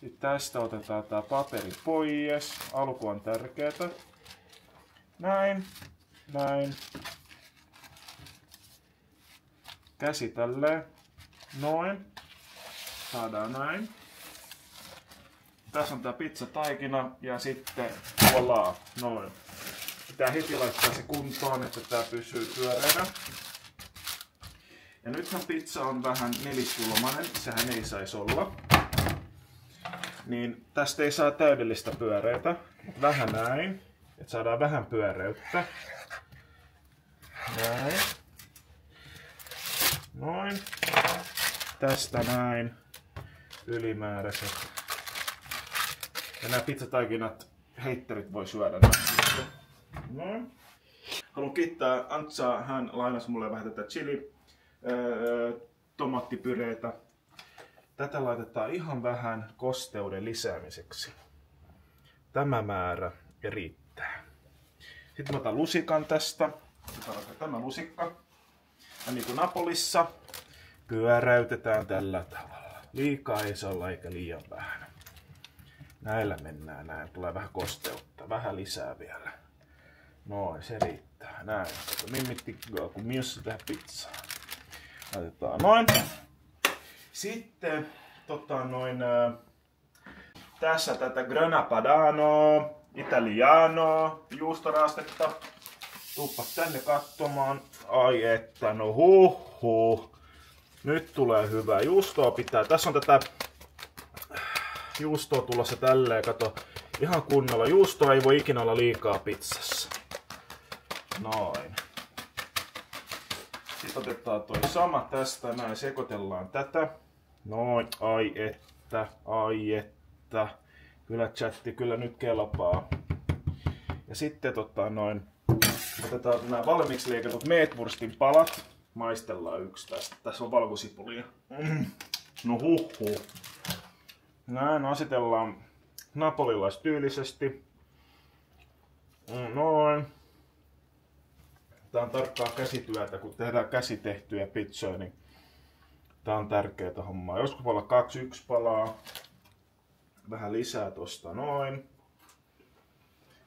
Sitten tästä otetaan tää paperi pois. Alku on tärkeetä. Näin. Näin. Käsi tälleen. Noin. Saadaan näin. Tässä on tää pizzataikina ja sitten voilà. Noin. Pitää heti laittaa se kuntoon, että tää pysyy pyöreänä. Ja nythän pizza on vähän nelikulmainen, sehän ei saisi olla. Niin tästä ei saa täydellistä pyöreitä. Vähän näin, että saadaan vähän pyöreyttä. Näin. Noin. Tästä näin. Ylimääräiset. Ja nämä pizzataikinat heitterit voi syödä. Noin. Haluan kiittää Antsaa, hän lainasi mulle vähän tätä tomaattipyreitä. Tätä laitetaan ihan vähän kosteuden lisäämiseksi. Tämä määrä ja riittää. Sitten mä otan lusikan tästä. Tämä lusikka. Ja niin kuin Napolissa pyöräytetään tällä tavalla. Liikaa ei saa olla eikä liian vähän. Näillä mennään näin. Tulee vähän kosteutta. Vähän lisää vielä. Noin, se riittää. Näin. Mimmitti kun myös tähän pizzaan. Laitetaan noin. Sitten tässä tätä Grana Padano, Italiano, juustoraastetta. Tuuppa tänne katsomaan. Ai että, no huhhuh. Nyt tulee hyvää juustoa pitää. Tässä on tätä juustoa tulossa tälleen, kato. Ihan kunnolla. Juustoa ei voi ikinä olla liikaa pizzassa. Noin. Sitten otetaan toi sama tästä, näin sekoitellaan tätä. Noin, ai että. Kyllä chatti, kyllä nyt kelpaa. Ja sitten otetaan nämä valmiiksi leikatut meatwurstin palat. Maistellaan yksi tästä. Tässä on valkosipulia. No huhhuh. Näin asetellaan napolilaistyylisesti. Noin. Tää on tarkkaa käsityötä, kun tehdään käsitehtyjä pizzoja, niin tää on tärkeää hommaa. Joskus voi olla 2-1 palaa. Vähän lisää tosta noin.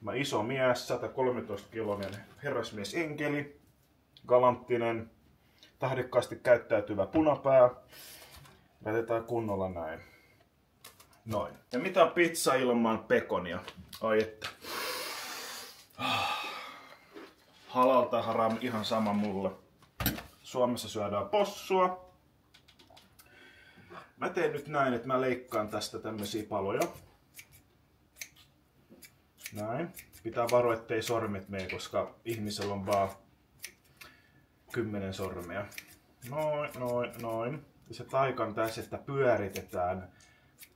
Mä iso mies, 113-kiloinen herrasmies enkeli. Galanttinen, tahdikkaasti käyttäytyvä punapää. Laitetaan kunnolla näin. Noin. Ja mitä on pizza ilman pekonia? Ai että. Halal tai haram, ihan sama mulle. Suomessa syödään possua. Mä teen nyt näin, että mä leikkaan tästä tämmösiä paloja. Näin. Pitää varoa, ettei sormet mene, koska ihmisellä on vaan 10 sormea. Noin. Ja se taikan tässä, että pyöritetään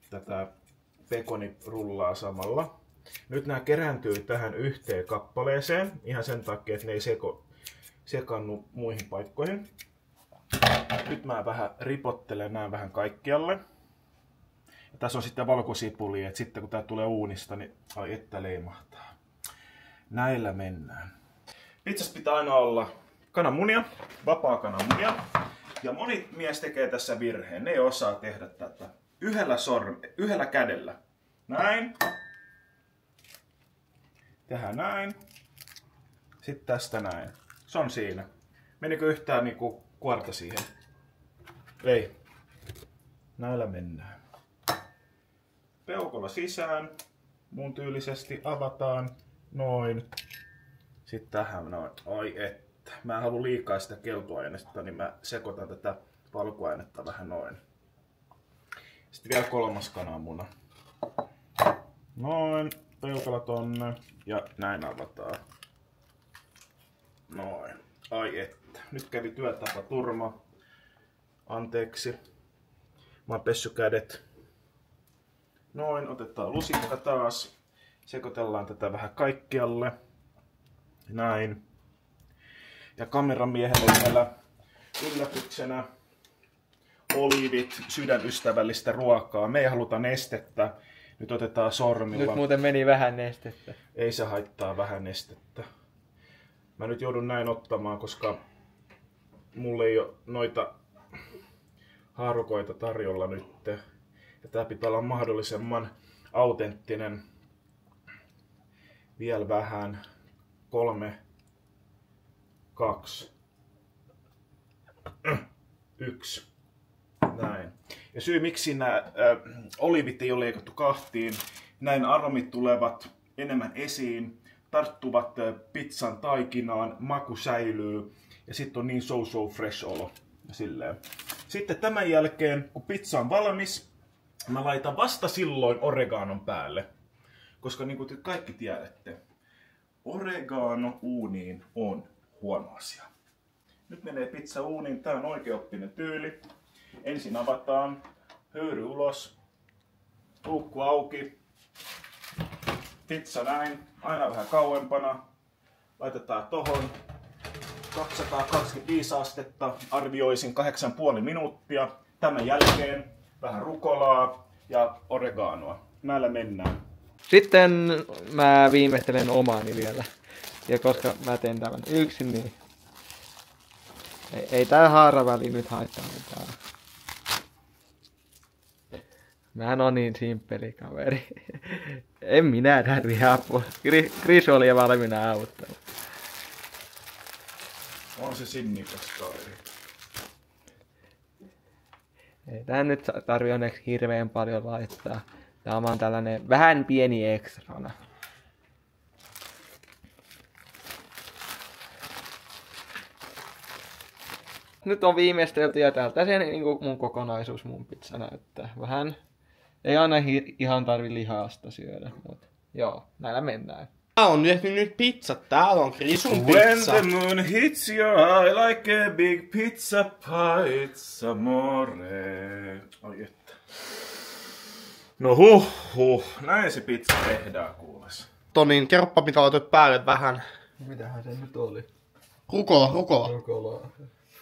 tätä pekonirullaa samalla. Nyt nämä kerääntyy tähän yhteen kappaleeseen, ihan sen takia, että ne ei sekannu muihin paikkoihin. Nyt mä vähän ripottelen nämä vähän kaikkialle. Ja tässä on sitten valkosipuli, että sitten kun tää tulee uunista, niin ai että leimahtaa. Näillä mennään. Pizzassa pitää aina olla kananmunia, vapaa kananmunia. Ja moni mies tekee tässä virheen, ne ei osaa tehdä tätä yhdellä kädellä. Näin. Tehdään näin. Sitten tästä näin. Se on siinä. Menikö yhtään niinku kuorta siihen? Ei. Näillä mennään. Peukalo sisään. Mun tyylisesti avataan. Noin. Sitten tähän noin. Ai että. Mä en halua liikaa sitä keltuainetta, niin mä sekoitan tätä valkuainetta vähän noin. Sitten vielä 3. kananmuna. Noin. Peukalo tonne. Ja näin avataan. Noin. Ai että. Nyt kävi työtapa turma. Anteeksi. Mä oon pessy kädet. Noin. Otetaan lusikka taas. Sekoitellaan tätä vähän kaikkialle. Näin. Ja kameramiehelle vielä yllätyksenä oliivit, sydänystävällistä ruokaa. Me ei haluta nestettä. Nyt otetaan sormilla. Nyt muuten meni vähän nestettä. Ei se haittaa vähän nestettä. Mä nyt joudun näin ottamaan, koska mulla ei ole noita haarukoita tarjolla nyt. Ja tää pitää olla mahdollisimman autenttinen. Vielä vähän. 3, 2, 1. Näin. Ja syy miksi nämä olivit ei ole leikattu kahtiin, näin aromit tulevat enemmän esiin, tarttuvat pizzan taikinaan, maku säilyy ja sitten on niin so fresh olo. Silleen. Sitten tämän jälkeen, kun pizza on valmis, mä laitan vasta silloin oreganon päälle. Koska niin kuin te kaikki tiedätte, oregano uuniin on huono asia. Nyt menee pizza uuniin, tää on oikeaoppinen tyyli. Ensin avataan, höyry ulos, luukku auki, pizza näin, aina vähän kauempana. Laitetaan tohon 225 astetta, arvioisin 8,5 minuuttia. Tämän jälkeen vähän rukolaa ja oreganoa. Näillä mennään. Sitten mä viimeistelen omaani vielä. Ja koska mä teen tämän yksin, niin ei tää haaraväli nyt haittaa mitään. Mähän on niin simppeli kaveri. En minä tarvii apua. Chris oli jo valmiina auttaa. On se sinnikäs kaveri. Ei tähän nyt tarvii onneksi hirveän paljon laittaa. Tää on tällainen vähän pieni ekstrana. Nyt on viimeistelty ja täältä se niin kuin mun kokonaisuus mun pizza näyttää. Vähän ei aina ihan tarvi lihaasta syödä, mutta joo, näillä mennään. Tää on nyt pizza, täällä on Krisun When pizza. the moon hits your eye like a big pizza pie, it's amore. Ai että. No näin se pizza tehdään kuules. Tonin, kerroppa mitä laitoit päälle vähän. Mitähän se nyt oli? Rukola. Rukolaa.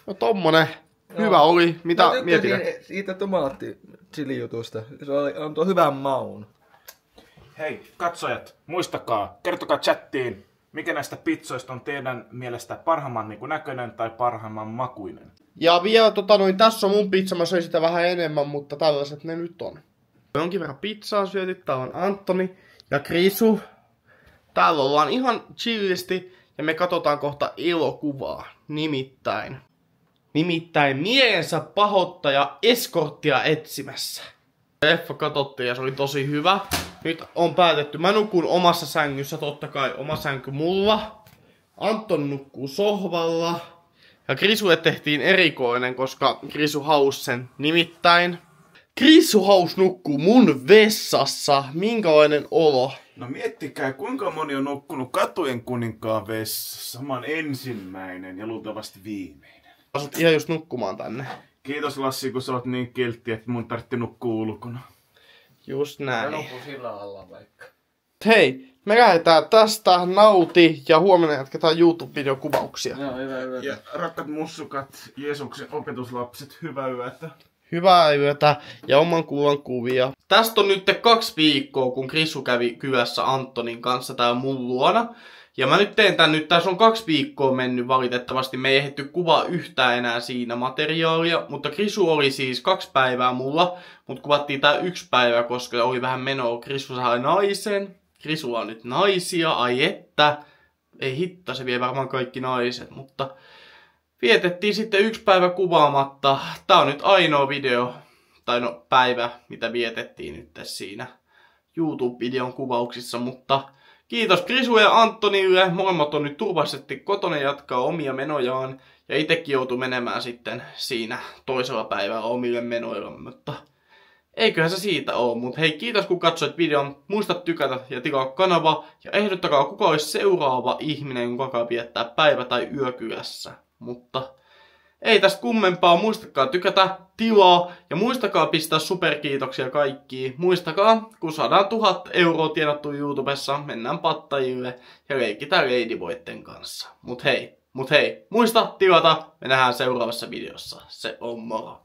No tommonen. Hyvä oli. Mitä mietit? Siitä tomaatti-chili-jutusta. Se antoi hyvän maun. Hei, katsojat, muistakaa, kertokaa chattiin, mikä näistä pizzoista on teidän mielestä parhaimman niin kuin näköinen tai parhaimman makuinen. Ja vielä tässä on mun pizza, mä söin sitä vähän enemmän, mutta tällaiset ne nyt on. Jonkin verran pizzaa syöty, täällä on Antoni ja Krisu. Täällä ollaan ihan chillisti ja me katsotaan kohta elokuvaa. Nimittäin miehensä pahoittaja eskorttia etsimässä. Leffa katsottiin ja se oli tosi hyvä. Nyt on päätetty, mä nukun omassa sängyssä, totta kai oma sänky mulla. Anton nukkuu sohvalla. Ja Krisulle tehtiin erikoinen, koska Krisu haus sen nimittäin. Krisu haus nukkuu mun vessassa. Minkälainen olo? No miettikää, kuinka moni on nukkunut Katujen kuninkaan vessassa. Mä oon ensimmäinen ja luultavasti viimeinen. Asut ihan just nukkumaan tänne. Kiitos Lassi, kun sä oot niin kiltti, että mun tarvitse nukkua ulkona. Just näin. Mä nukun sillä alla vaikka. Hei, me lähdetään tästä, nauti ja huomenna jatketaan YouTube-videokuvauksia. Joo, hyvä. Ja rakkaat mussukat, Jeesuksen opetuslapset, hyvää yötä. Hyvää yötä ja oman kuvan kuvia. Tästä on nyt 2 viikkoa, kun Krisu kävi kylässä Antonin kanssa täällä mun luona. Ja mä nyt teen tän nyt, tässä on 2 viikkoa mennyt valitettavasti. Me ei ehditty kuvaa yhtään enää siinä materiaalia. Mutta Krisu oli siis 2 päivää mulla. Mutta kuvattiin tää 1 päivä, koska oli vähän menoa. Krisu sai naisen. Krisulla on nyt naisia, ai että. Ei hitta, se vie varmaan kaikki naiset, mutta vietettiin sitten 1 päivä kuvaamatta. Tää on nyt ainoa video, tai no päivä, mitä vietettiin nyt siinä YouTube-videon kuvauksissa, mutta kiitos Krisu ja Antonille. Molemmat on nyt turvallisesti kotona ja jatkaa omia menojaan. Ja itekin joutui menemään sitten siinä toisella päivällä omille menoilla, mutta eiköhän se siitä oo. Mut hei, kiitos kun katsoit videon. Muista tykätä ja tilaa kanava. Ja ehdottakaa kuka olisi seuraava ihminen, joka viettää päivä- tai yökylässä. Mutta ei tästä kummempaa. Muistakaa tykätä, tilaa ja muistakaa pistää superkiitoksia kaikkiin. Muistakaa, kun saadaan 1000 euroa tienattu YouTubessa, mennään pattajille ja leikitään Ladyboyten kanssa. Mut hei, muista tilata. Me nähdään seuraavassa videossa. Se on moro.